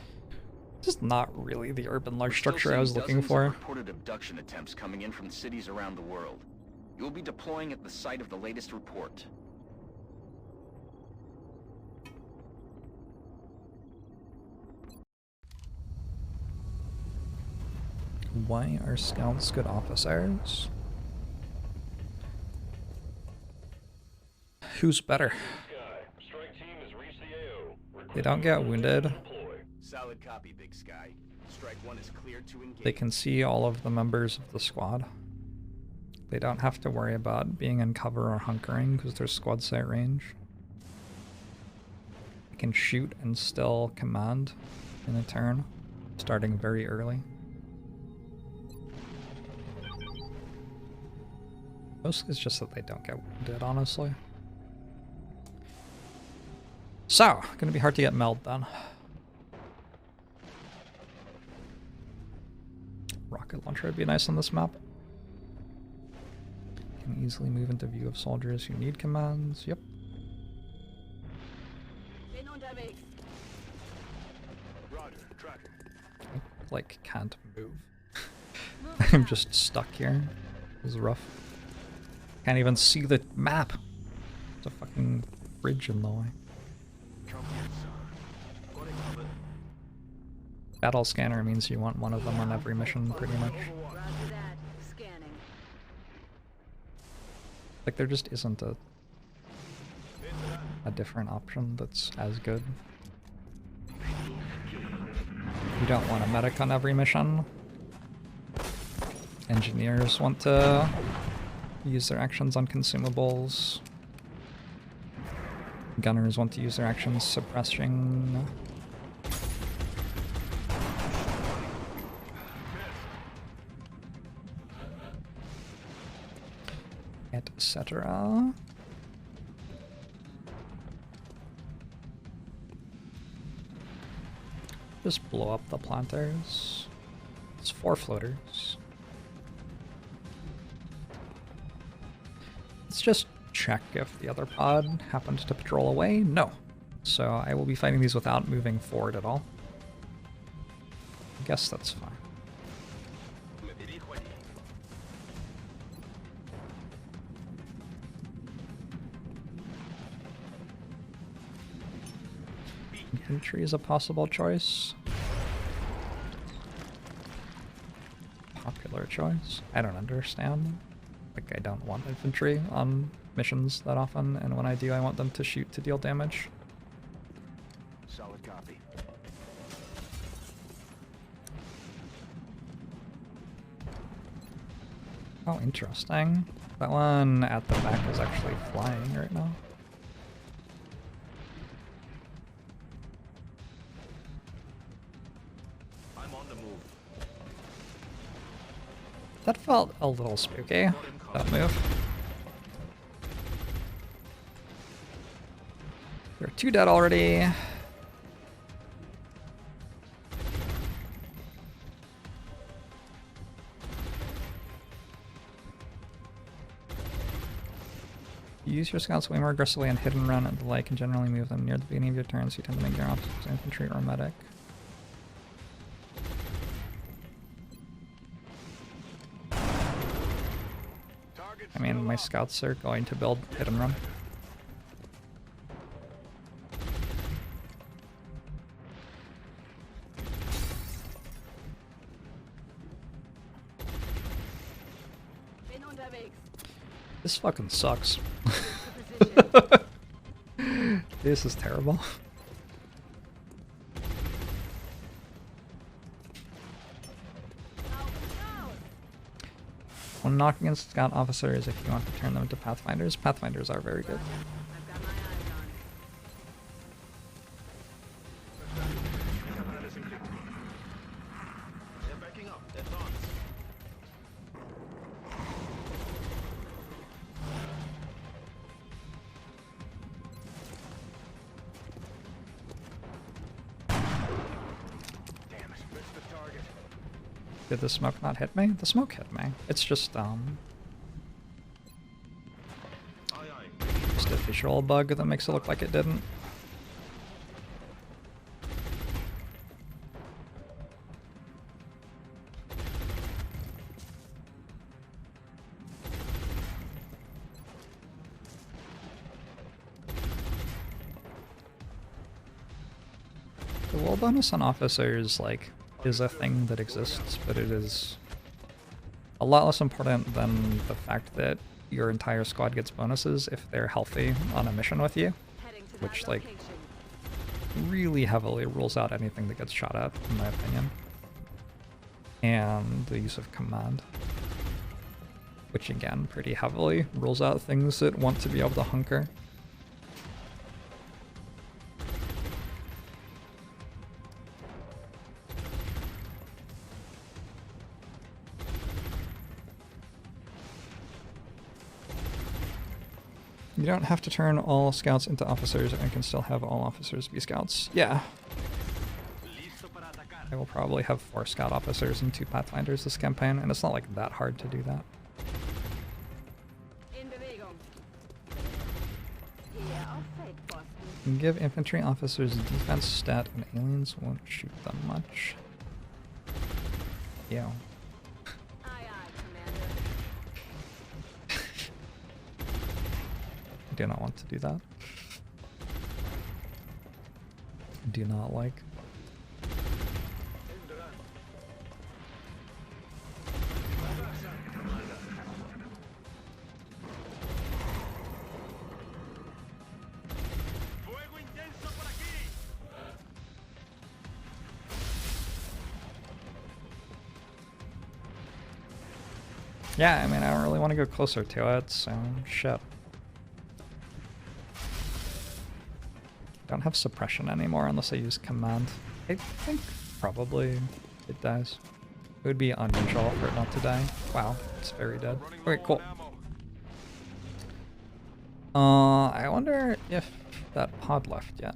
This is not really the urban large We're still structure I seeing was looking dozens of for. reported abduction attempts coming in from cities around the world. You will be deploying at the site of the latest report. Why are scouts good officers? Who's better? They don't get wounded. Solid copy, Big Sky. Strike 1 is cleared to engage. They can see all of the members of the squad. They don't have to worry about being in cover or hunkering because they're squad sight range. They can shoot and still command in a turn, starting very early. Mostly it's just that they don't get wounded, honestly. So, gonna be hard to get meld then. Rocket launcher would be nice on this map. Can easily move into view of soldiers who need commands. Yep. Roger, tracker. I, like, can't move. I'm just stuck here. This is rough. Can't even see the map. There's a fucking bridge in the way. Come here, son. Got it covered. Battle scanner means you want one of them on every mission, pretty much. Roger that. Scanning. Like, there just isn't a different option that's as good. You don't want a medic on every mission. Engineers want to use their actions on consumables. Gunners want to use their actions suppressing. Etc. Just blow up the planters. It's 4 floaters. Let's just check if the other pod happened to patrol away. No. So I will be fighting these without moving forward at all. I guess that's fine. Infantry is a possible choice. Popular choice. I don't understand. Like, I don't want infantry on missions that often, and when I do, I want them to shoot to deal damage. Solid copy. Oh, interesting. That one at the back is actually flying right now. I'm on the move. That felt a little spooky, that move. There are 2 dead already. You use your scouts way more aggressively on hit and run and the like, and generally move them near the beginning of your turn, so you tend to make your options infantry or medic. I mean, my scouts are going to build hit and run. Unterwegs. This fucking sucks. To position. This is terrible. Auf raus. When knocking against scout officers, if you want to turn them into pathfinders, pathfinders are very good. I've got my eyes on. They're backing up. They're on. Damn it. Missed the target. Did the smoke not hit me? The smoke hit me. It's just Aye, aye. just a visual bug that makes it look like it didn't. The wall bonus on officers, like, is a thing that exists, but it is a lot less important than the fact that your entire squad gets bonuses if they're healthy on a mission with you, Heading to which, that like, location. really heavily rules out anything that gets shot at, in my opinion. And the use of command, which again, pretty heavily rules out things that want to be able to hunker. You don't have to turn all scouts into officers and can still have all officers be scouts. Yeah. Listo para atacar. I will probably have 4 scout officers and 2 pathfinders this campaign, and it's not like that hard to do that. In Bewegung. Hier auf Feldposten. You can give infantry officers defense stat and aliens won't shoot them much. Yeah. Aye, aye, Commander. I do not want to do that. Do not like. Fuego intenso por aquí. Yeah, I mean, I don't really want to go closer to it, so shit. Don't have suppression anymore unless I use command. I think probably it dies. It would be unusual for it not to die. Wow, it's very dead. Okay, cool. I wonder if that pod left yet.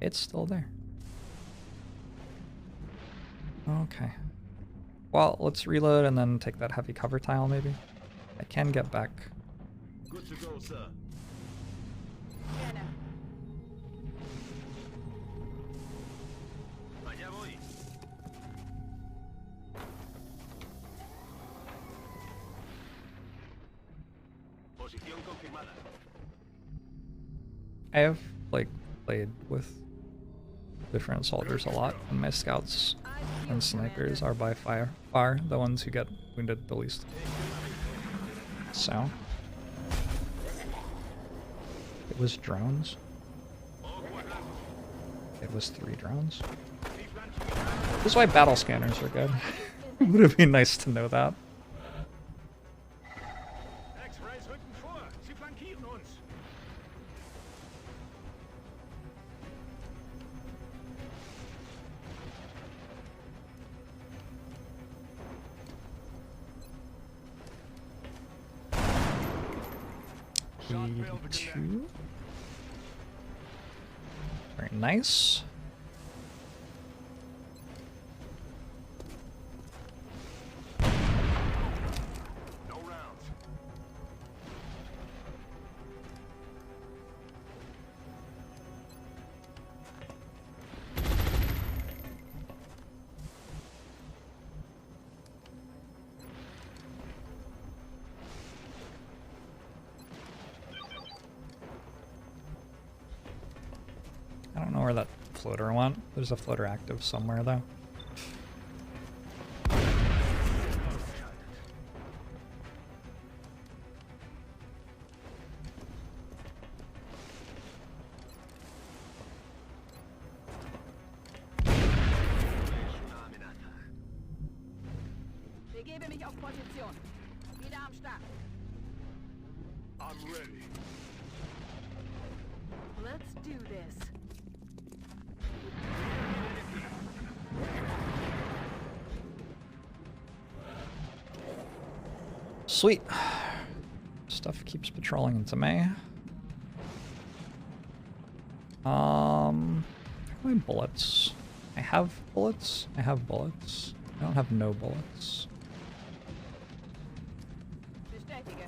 It's still there. Okay. Well, let's reload and then take that heavy cover tile maybe. I can get back. Good to go, sir. Gerne. Allá voy. Posición confirmada. I have, like, played with different soldiers a lot, and my scouts and snipers are by far the ones who get wounded the least. So, it was drones. It was 3 drones. This is why battle scanners are good. Would it be nice to know that? X-Rays rücken vor. Sie flankieren uns. E2. Very nice. No rounds. I don't know where that floater went. There's a floater active somewhere though. begebe mich auf Position. Wieder am Start. I'm ready. Let's do this. Sweet. Stuff keeps patrolling into me. My bullets. I have bullets. I have bullets. I don't have no bullets. Bestätige.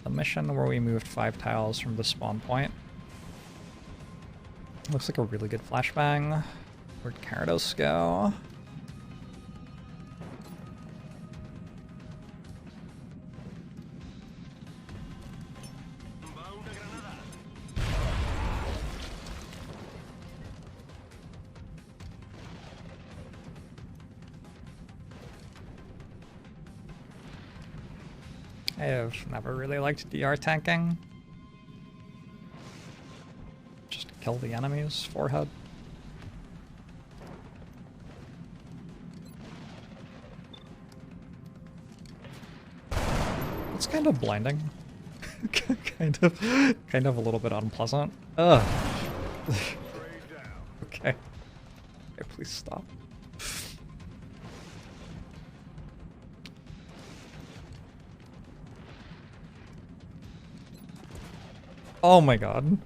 The mission where we moved 5 tiles from the spawn point. Looks like a really good flashbang. Where'd Carados go? I have never really liked DR tanking. Just to kill the enemy's forehead. It's kind of blinding. kind of a little bit unpleasant. Ugh. Okay. Okay, please stop. Oh my god.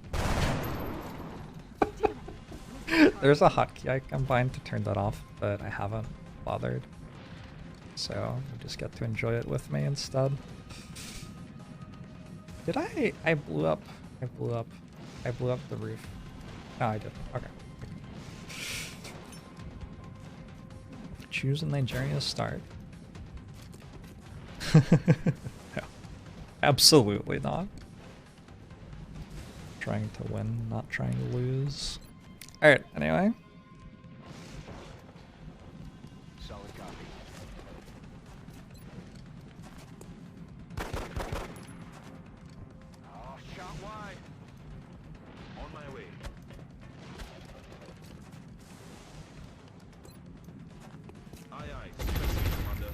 There's a hotkey I combined to turn that off, but I haven't bothered. So you just get to enjoy it with me instead. Did I blew up the roof. No, I didn't. Okay. Choose a Nigeria start. No. Absolutely not. Trying to win, not trying to lose. Alright, anyway. Solid copy. Oh, shot wide. On my way. Aye, aye. Commander.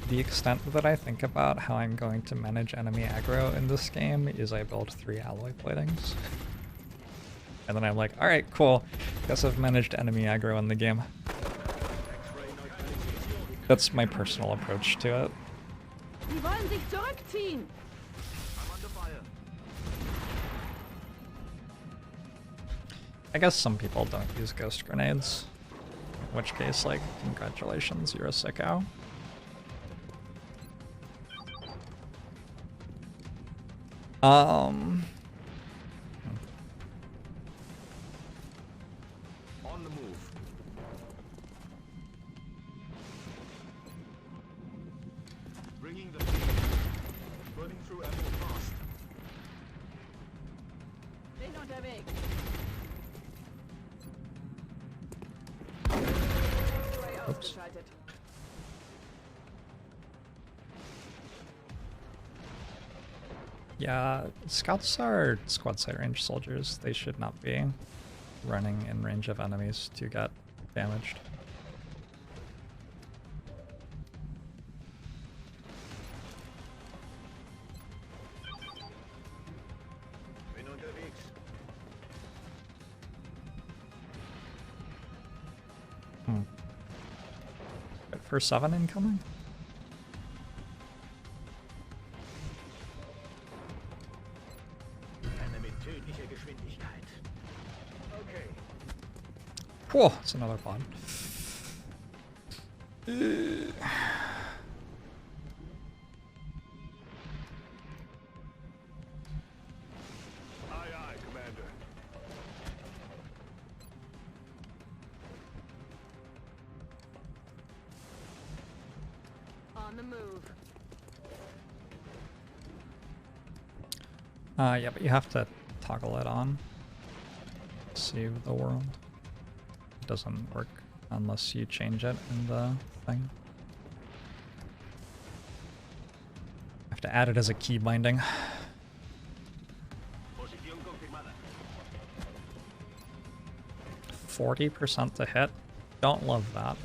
The extent that I think about how I'm going to manage enemy aggro in this game is I build 3 alloy platings. And then I'm like, alright, cool. Guess I've managed enemy aggro in the game. That's my personal approach to it. Sie wollen sich zurückziehen. I'm under fire. I guess some people don't use ghost grenades. In which case, like, congratulations, you're a sicko. On the move. Bringing the feed. Burning through ammo fast. Bin unterwegs. Oops. Ausgeschaltet. Yeah, scouts are squad side range soldiers. They should not be running in range of enemies to get damaged. Bin unterwegs. But for 7 incoming? Eine mit tödlicher Geschwindigkeit. Okay. Whoa, it's another bot. Aye, aye, Commander. On the move. Yeah, but you have to toggle it on. Save the world. It doesn't work unless you change it in the thing. I have to add it as a key binding. Posición confirmada. 40% to hit. Don't love that.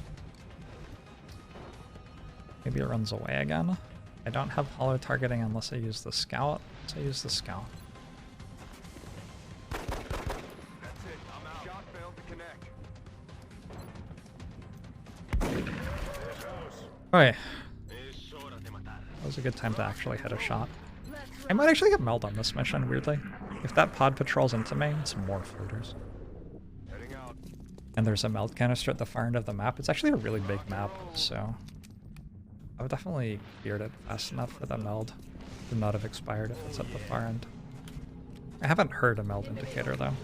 Maybe it runs away again. I don't have hollow targeting unless I use the scout. So I use the scout. That's it. I'm out. Shot failed to connect. There goes. Okay, Es hora de matar. that was a good time to actually hit a shot. I might actually get meld on this mission, weirdly. If that pod patrols into me, it's more floaters. Heading out. And there's a meld canister at the far end of the map. It's actually a really big map, so I would definitely cleared it fast enough for the meld to not have expired if it's at the far end. I haven't heard a meld indicator though,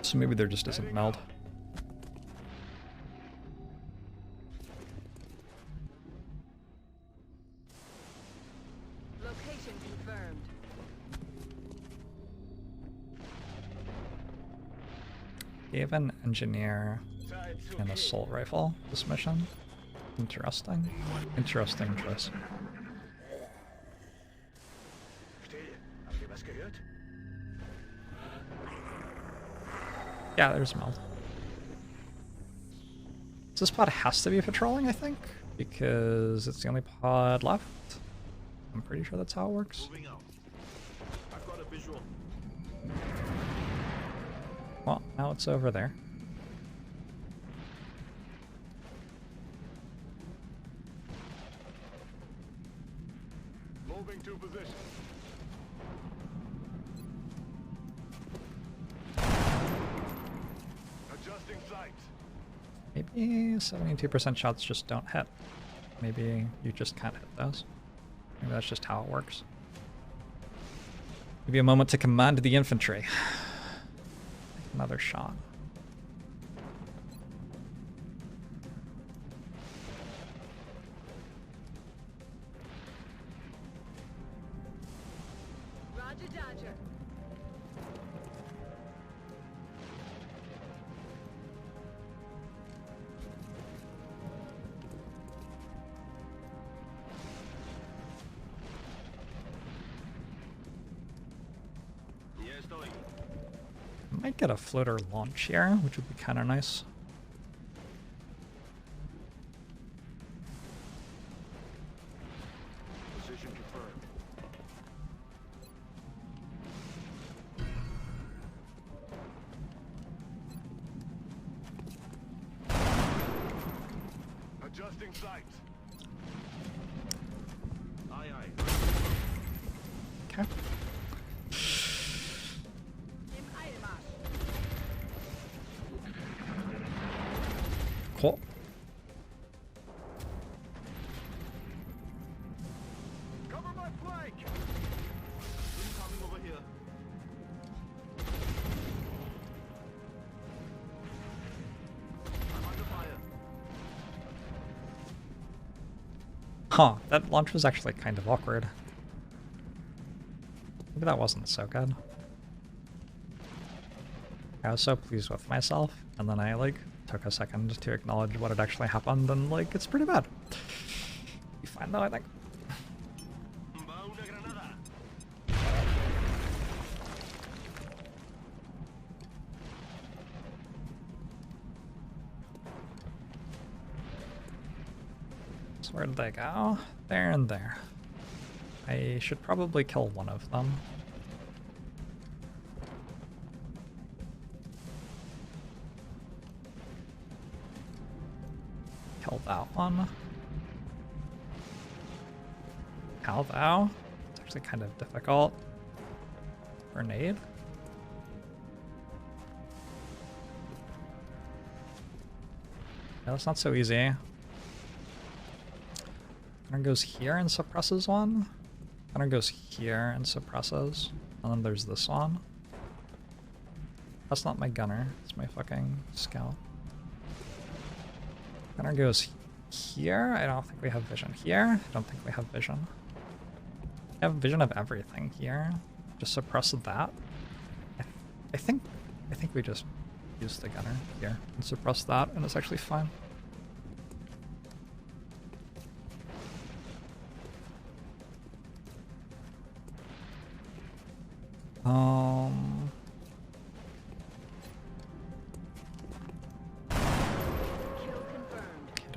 so maybe there just isn't meld. Location confirmed. Gave an engineer an assault rifle this mission. Interesting. Interesting choice. Still. Habt ihr was gehört? Yeah, there's meld. So this pod has to be patrolling, I think, because it's the only pod left. I'm pretty sure that's how it works. Moving out. I've got a visual. Well, now it's over there. Moving to position. Adjusting sights. Maybe 72% shots just don't hit. Maybe you just can't hit those. Maybe that's just how it works. Maybe a moment to command the infantry. Another shot. Roger, Dodger. Ya estoy. I might get a floater launch here, which would be kind of nice. Position confirmed. Adjusting sights. Aye, aye. Okay. Im Eilmarsch. Cool. Cover my flank. Incoming over here. I'm under fire. Huh, that launch was actually kind of awkward. Maybe that wasn't so good. I was so pleased with myself, and then I took a second to acknowledge what had actually happened, and it's pretty bad. Be fine though, I think. Va una granada. So where did they go? There and there. I should probably kill one of them. Kill that one. How thou? It's actually kind of difficult. Grenade. No, that's not so easy. Gunner goes here and suppresses one. Gunner goes here and suppresses. And then there's this one. That's not my gunner. It's my fucking scout. Gunner goes here. I don't think we have vision here. I don't think we have vision. We have vision of everything here. Just suppress that. I think we just use the gunner here and suppress that, and it's actually fine.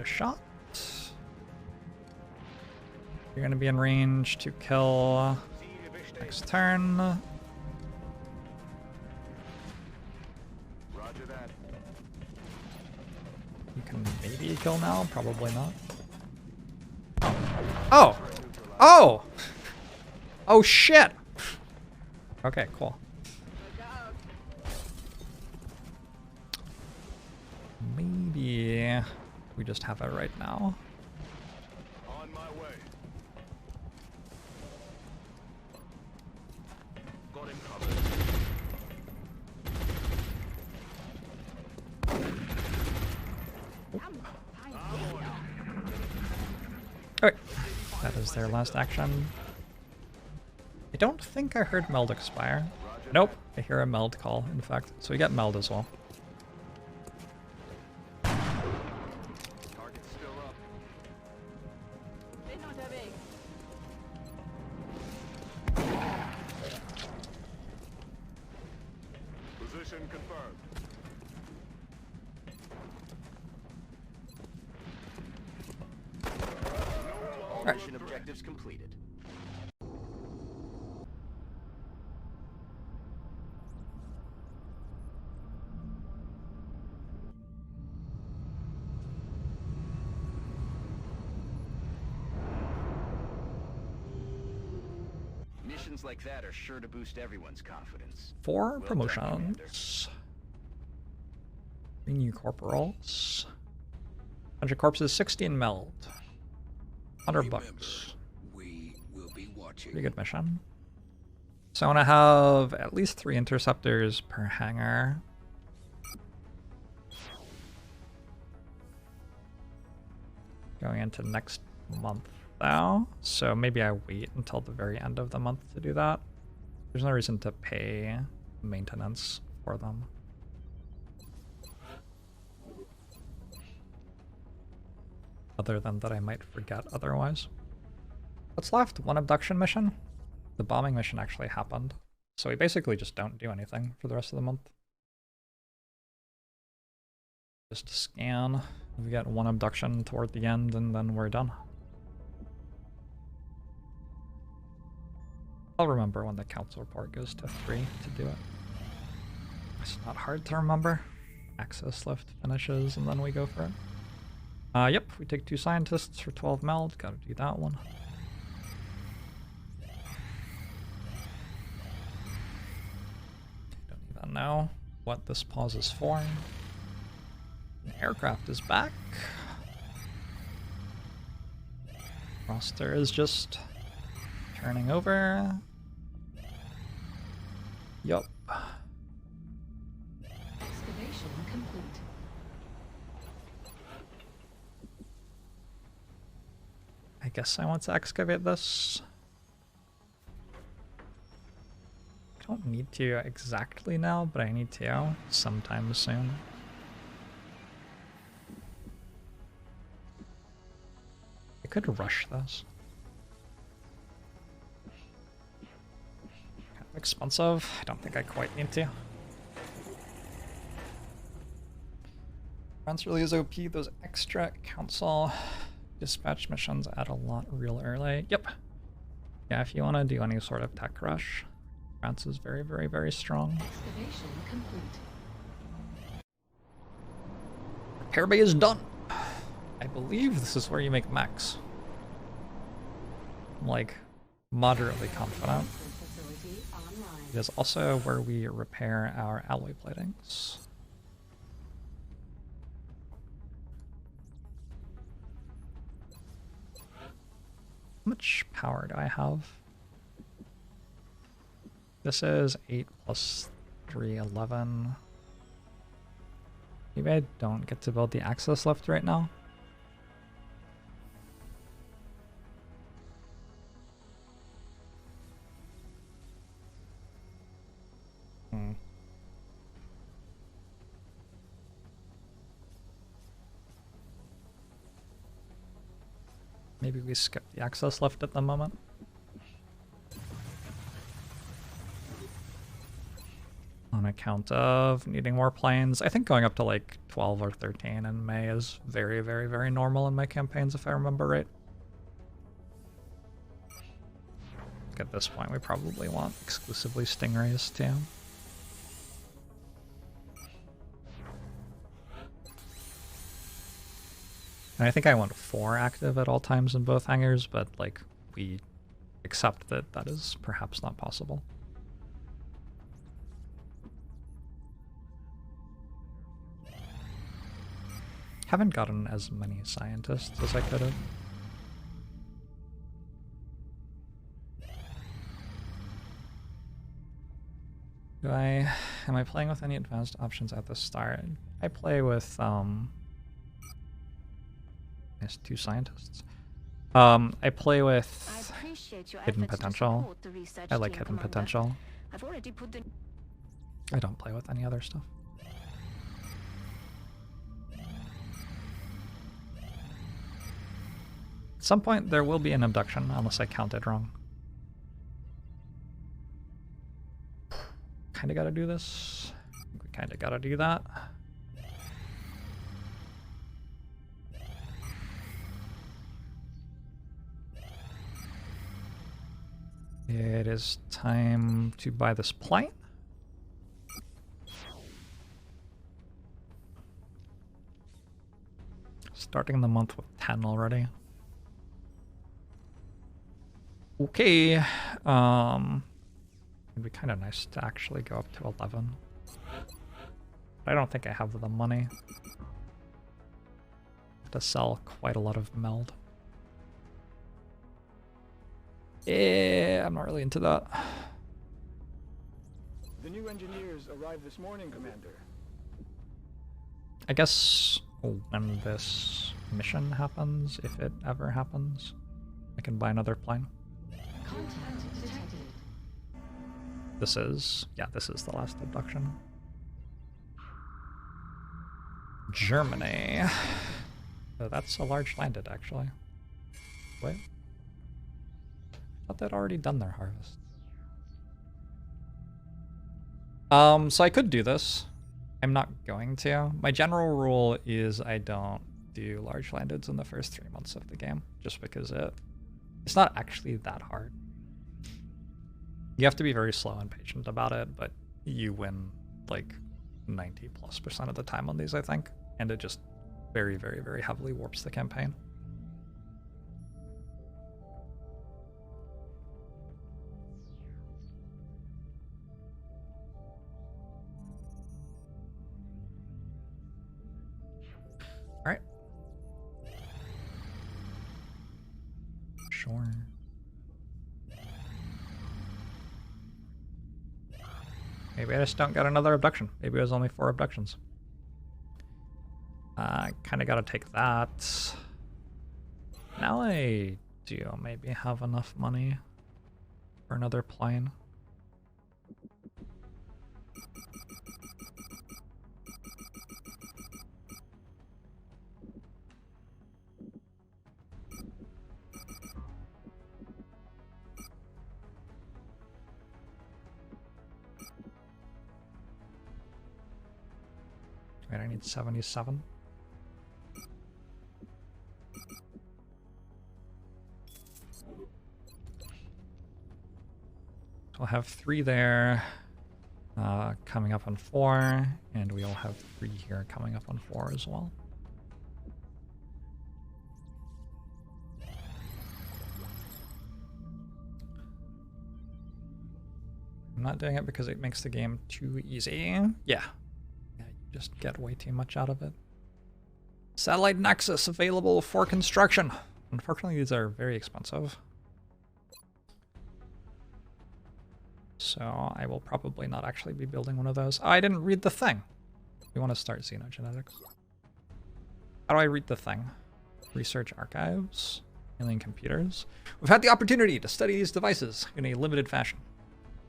a shot. You're gonna be in range to kill next turn. Roger that. You can maybe kill now, probably not. Oh! Oh! Oh shit! Okay, cool. Maybe we just have it right now. On my way. Got him covered. Okay, that is their last action. I don't think I heard meld expire. Nope, I hear a meld call, in fact. So we get meld as well. Target's still up. Fais-nous avec. Position confirmed. Alright. Mission objectives completed. Missions like that are sure to boost everyone's confidence. 4 Well done, promotions. 3 new corporals. 100 corpses, 16 meld. 100 bucks. We will be watching. Pretty good mission. So I want to have at least 3 interceptors per hangar. Going into next month now. So maybe I wait until the very end of the month to do that. There's no reason to pay maintenance for them. Other than that I might forget otherwise. What's left? 1 abduction mission? The bombing mission actually happened. So we basically just don't do anything for the rest of the month. Just scan. We get 1 abduction toward the end and then we're done. I'll remember when the council report goes to 3 to do it. It's not hard to remember. Access lift finishes and then we go for it. Yep, we take 2 scientists for 12 meld. Gotta do that one. Don't even know what this pause is for. An aircraft is back. Roster is just turning over. Yup. Excavation complete. I guess I want to excavate this. I don't need to exactly now, but I need to sometime soon. I could rush this. Kind of expensive. I don't think I quite need to. France really is OP. Those extra council dispatch missions add a lot real early. Yep. Yeah, if you want to do any sort of tech rush, France is very, very, very strong. Excavation complete. Repair bay is done. I believe this is where you make mechs. I'm like moderately confident. Facility online. It is also where we repair our alloy platings. How much power do I have? This is 8 plus 3, 11. Maybe I don't get to build the access lift right now. Maybe we skip the access lift at the moment. on account of needing more planes. I think going up to like 12 or 13 in May is very, very, very normal in my campaigns, if I remember right. At this point, we probably want exclusively Stingrays too. And I think I want 4 active at all times in both hangars, but like we accept that that is perhaps not possible. Haven't gotten as many scientists as I could have. Am I playing with any advanced options at the start? I play with there's 2 scientists. I play with hidden potential. I like hidden potential. I've already put the I don't play with any other stuff. At some point there will be an abduction, unless I counted wrong. Kinda gotta do this. We kinda gotta do that. It is time to buy this plane. Starting the month with 10 already. Okay. It'd be kind of nice to actually go up to 11. But I don't think I have the money to sell quite a lot of meld. Yeah, I'm not really into that. The new engineers arrived this morning, Commander. I guess when this mission happens, if it ever happens, I can buy another plane. contact detected. This is the last abduction. Germany. Oh, that's a large landed, actually. Wait. I thought they'd already done their harvest. So I could do this. I'm not going to. My general rule is I don't do large landeds in the first 3 months of the game, just because it's not actually that hard. You have to be very slow and patient about it, but you win like 90+% of the time on these, I think, and it just very, very, very heavily warps the campaign. Alright. Sure. Maybe I just don't get another abduction. Maybe it was only 4 abductions. I kind of got to take that. Now I do maybe have enough money for another plane. Wait, I need 77. We'll have 3 there, coming up on 4, and we'll have 3 here coming up on 4 as well. I'm not doing it because it makes the game too easy. Yeah, you just get way too much out of it. Satellite Nexus available for construction. Unfortunately, these are very expensive. So I will probably not actually be building one of those. Oh, I didn't read the thing. We want to start xenogenetics. How do I read the thing? Research archives, alien computers. We've had the opportunity to study these devices in a limited fashion.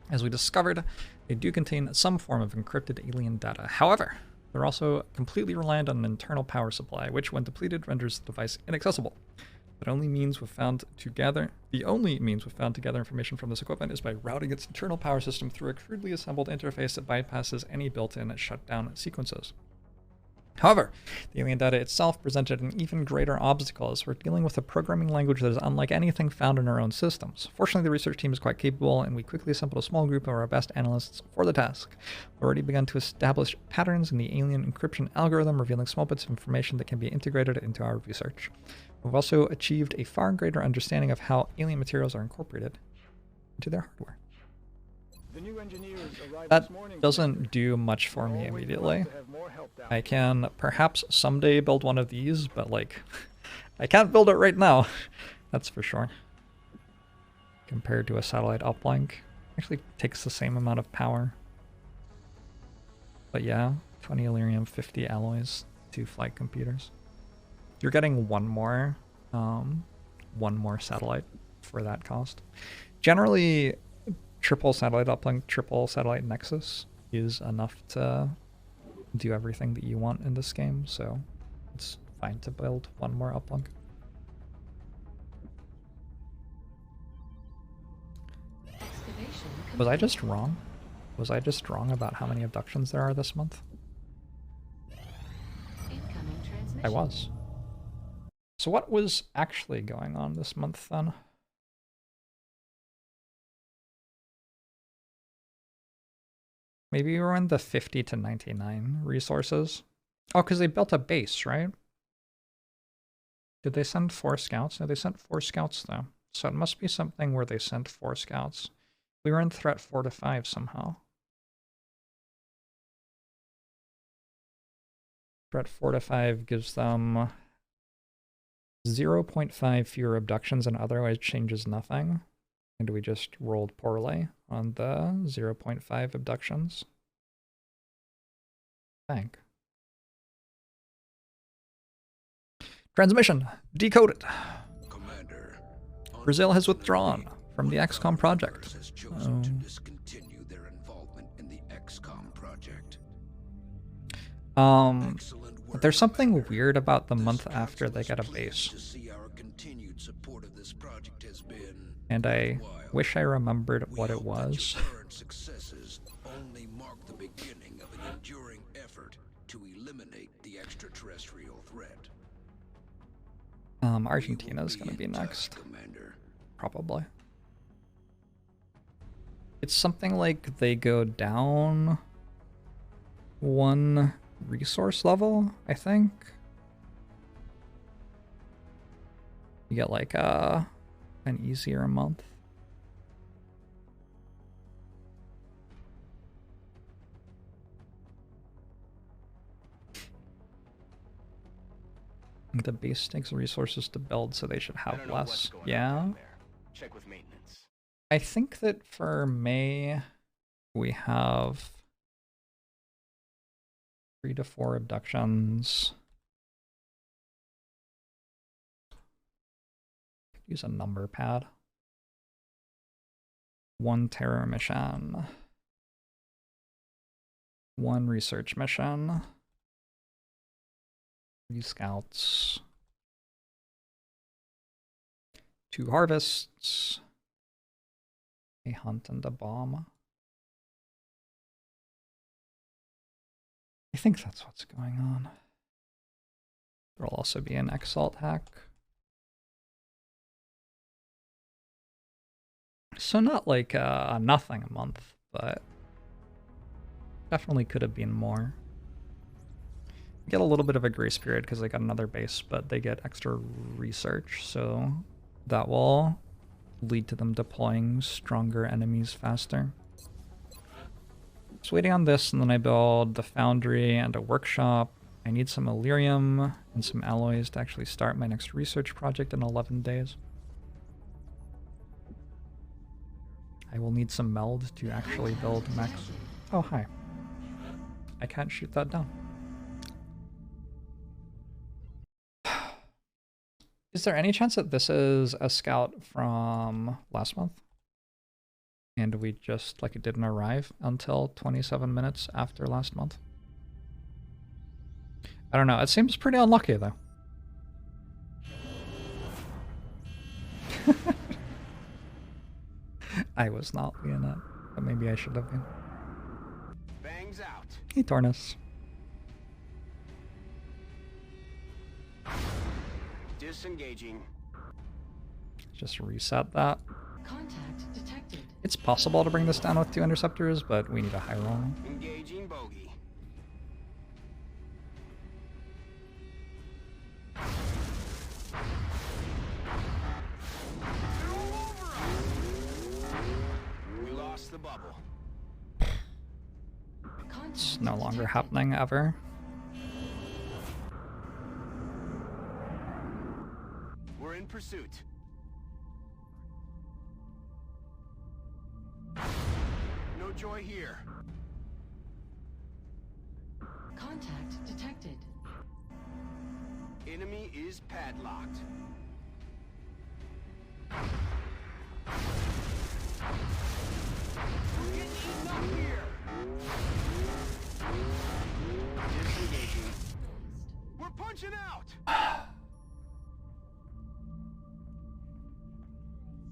As we discovered, they do contain some form of encrypted alien data. However, they're also completely reliant on an internal power supply, which when depleted renders the device inaccessible. The only means we've found to gather information from this equipment is by routing its internal power system through a crudely assembled interface that bypasses any built-in shutdown sequences. However, the alien data itself presented an even greater obstacle, as we're dealing with a programming language that is unlike anything found in our own systems. Fortunately, the research team is quite capable, and we quickly assembled a small group of our best analysts for the task. We've already begun to establish patterns in the alien encryption algorithm, revealing small bits of information that can be integrated into our research. We've also achieved a far greater understanding of how alien materials are incorporated into their hardware. The new engineers arrived That this morning, doesn't Commander. do much for me Always glad immediately. to have more help down. I can perhaps someday build one of these, but like, I can't build it right now. That's for sure. Compared to a satellite uplink, actually takes the same amount of power. But yeah, 20 Illyrium, 50 alloys, 2 flight computers. You're getting one more satellite for that cost. Generally, triple satellite uplink, triple satellite nexus is enough to do everything that you want in this game, so it's fine to build one more uplink. Was I just wrong? Was I just wrong about how many abductions there are this month? I was. So what was actually going on this month then? Maybe we were in the 50 to 99 resources. Oh, because they built a base, right? Did they send 4 scouts? No, they sent 4 scouts though. So it must be something where they sent 4 scouts. We were in threat 4 to 5 somehow. Threat 4 to 5 gives them 0.5 fewer abductions and otherwise changes nothing. And we just rolled poorly on the 0.5 abductions. Thank. Transmission decoded. Commander, Brazil has withdrawn from the XCOM project. has chosen to discontinue their involvement in the XCOM project. Excellent work, There's something Commander. weird about the This month after council they is get a pleased base. to see our continued support of this project has been And I worthwhile. wish I remembered We what it hope that was. your current successes only mark the beginning of an enduring effort to eliminate the extraterrestrial threat. Argentina's gonna be in touch, next, Commander. probably. It's something like they go down 1 resource level, I think. You get like an easier month. The base takes resources to build, so they should I have don't know what's less. going on Yeah. down there. Check with maintenance. I think that for May, we have 3 to 4 abductions. Use a number pad. 1 terror mission. 1 research mission. 3 scouts. 2 harvests. A hunt and a bomb. I think that's what's going on. There'll also be an Exalt hack. So not like nothing a month, but definitely could have been more. Get a little bit of a grace period because they got another base, but they get extra research, so that will lead to them deploying stronger enemies faster. Just waiting on this, and then I build the foundry and a workshop. I need some Illyrium and some alloys to actually start my next research project in 11 days. I will need some meld to actually build max. Oh, hi. I can't shoot that down. Is there any chance that this is a scout from last month? And we just, like, it didn't arrive until 27 minutes after last month? I don't know. It seems pretty unlucky, though. I was not being it, but maybe I should have been. Bangs out. Hey, Tornus. Disengaging. Just reset that. Contact detected. It's possible to bring this down with 2 interceptors, but we need a high roll. Engaging bogey. We lost the bubble. It's no longer happening ever. We're in pursuit. No joy here. Contact detected. Enemy is padlocked. We're getting eaten up here. Disengaging. We're punching out.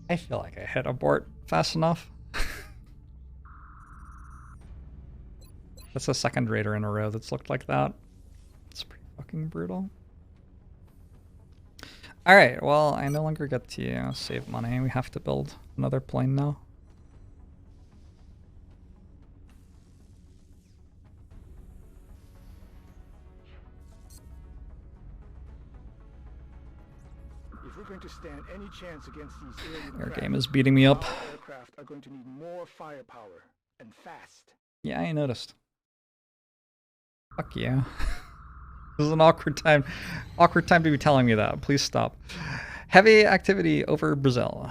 I feel like I hit abort fast enough. That's the second raider in a row that's looked like that. It's pretty fucking brutal. Alright, well, I no longer get to save money. We have to build another plane now. If we're going to stand any chance against these alien Your craft, game is beating me up. our aircraft are going to need more firepower, and fast. Yeah, I noticed. Fuck yeah. This is an awkward time. Awkward time to be telling me that. Please stop. Heavy activity over Brazil.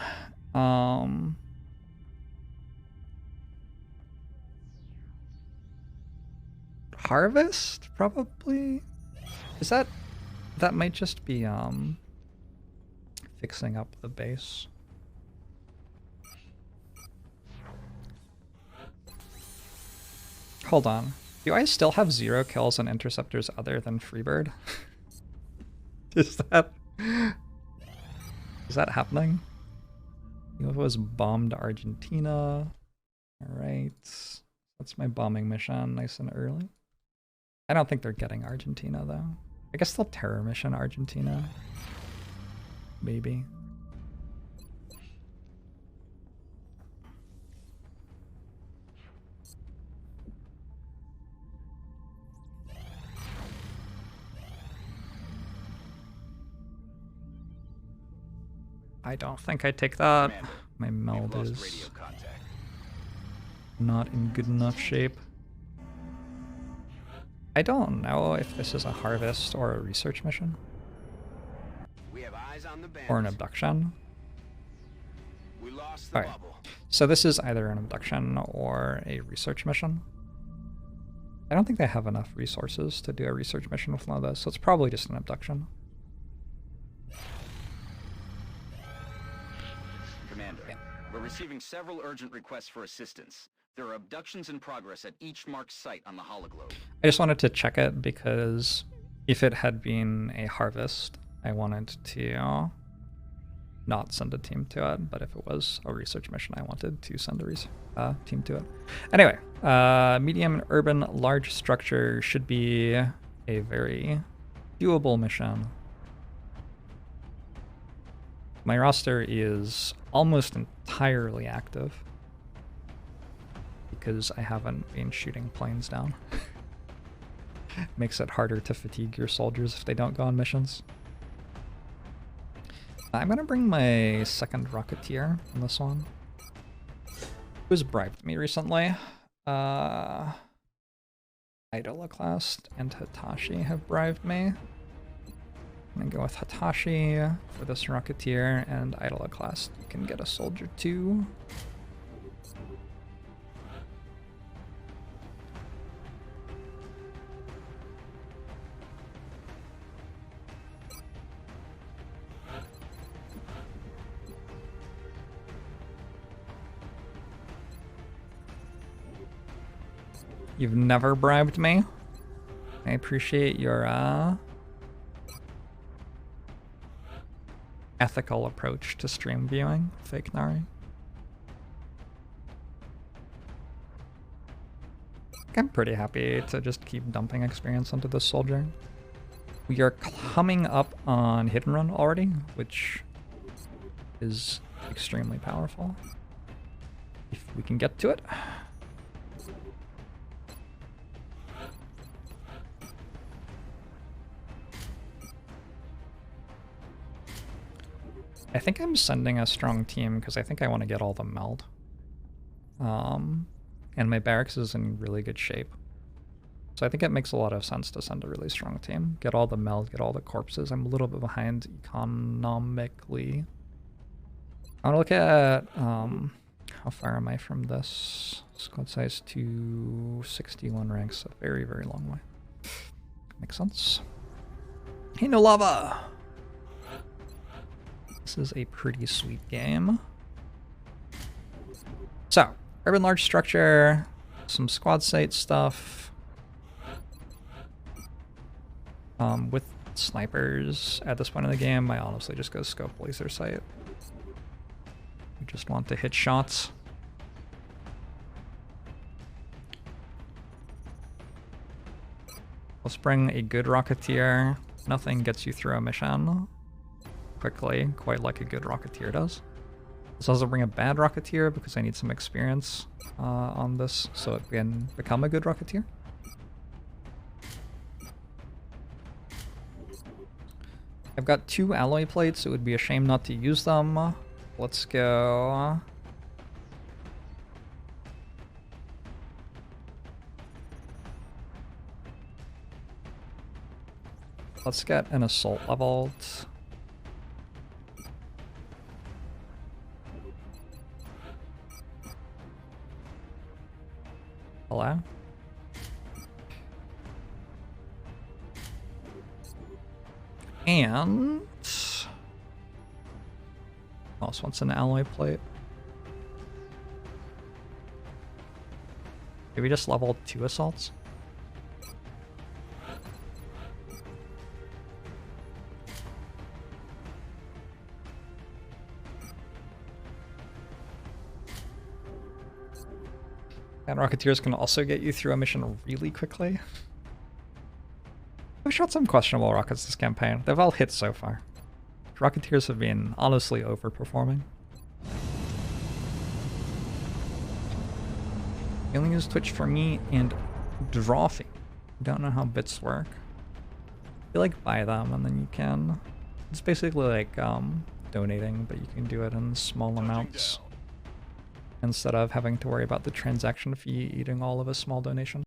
Harvest, probably. Is that might just be fixing up the base. Hold on. Do I still have 0 kills on interceptors other than Freebird? Is that happening? It was bombed Argentina. Alright. That's my bombing mission, nice and early. I don't think they're getting Argentina though. I guess they'll terror mission Argentina. Maybe. I don't think I take that. Commander, My we've meld lost is radio contact. not in good enough shape. I don't know if this is a harvest or a research mission. We have eyes on the Or an bandits. abduction. We lost the Alright. bubble. So this is either an abduction or a research mission. I don't think they have enough resources to do a research mission with one of those, so it's probably just an abduction. Commander, we're receiving several urgent requests for assistance. There are abductions in progress at each marked site on the hologlobe. I just wanted to check it because if it had been a harvest, I wanted to not send a team to it, but if it was a research mission, I wanted to send a team to it. Anyway, medium and urban large structure should be a very doable mission. My roster is almost entirely active because I haven't been shooting planes down. Makes it harder to fatigue your soldiers if they don't go on missions. I'm gonna bring my second Rocketeer on this one. Who's bribed me recently? Idola class and Hitachi have bribed me. I'm gonna go with Hitachi for this Rocketeer, and Idola class. You can get a soldier too. You've never bribed me. I appreciate your ethical approach to stream viewing, Fake Nari. I'm pretty happy to just keep dumping experience onto this soldier. We are coming up on Hit and Run already, which is extremely powerful. If we can get to it. I think I'm sending a strong team because I think I want to get all the meld. And my barracks is in really good shape. So I think it makes a lot of sense to send a really strong team. Get all the meld, get all the corpses. I'm a little bit behind economically. I want to look at how far am I from this? Squad size 261 ranks, a very, very long way. Makes sense. Hey, no lava! This is a pretty sweet game. So, urban large structure, some squad site stuff. With snipers at this point in the game, I honestly just go scope laser sight. We just want to hit shots. Let's bring a good Rocketeer. Nothing gets you through a mission quickly, quite like a good Rocketeer does. Let's also bring a bad Rocketeer because I need some experience on this so it can become a good Rocketeer. I've got 2 alloy plates, it would be a shame not to use them. Let's go. Let's get an assault leveled. Hello? And also wants an alloy plate. Did we just level 2 assaults? And Rocketeers can also get you through a mission really quickly. I've shot some questionable rockets this campaign. They've all hit so far. Rocketeers have been honestly overperforming. You only use Twitch for me and Drawfee. Don't know how bits work. You like buy them and then you can. It's basically like donating, but you can do it in small amounts instead of having to worry about the transaction fee eating all of a small donation.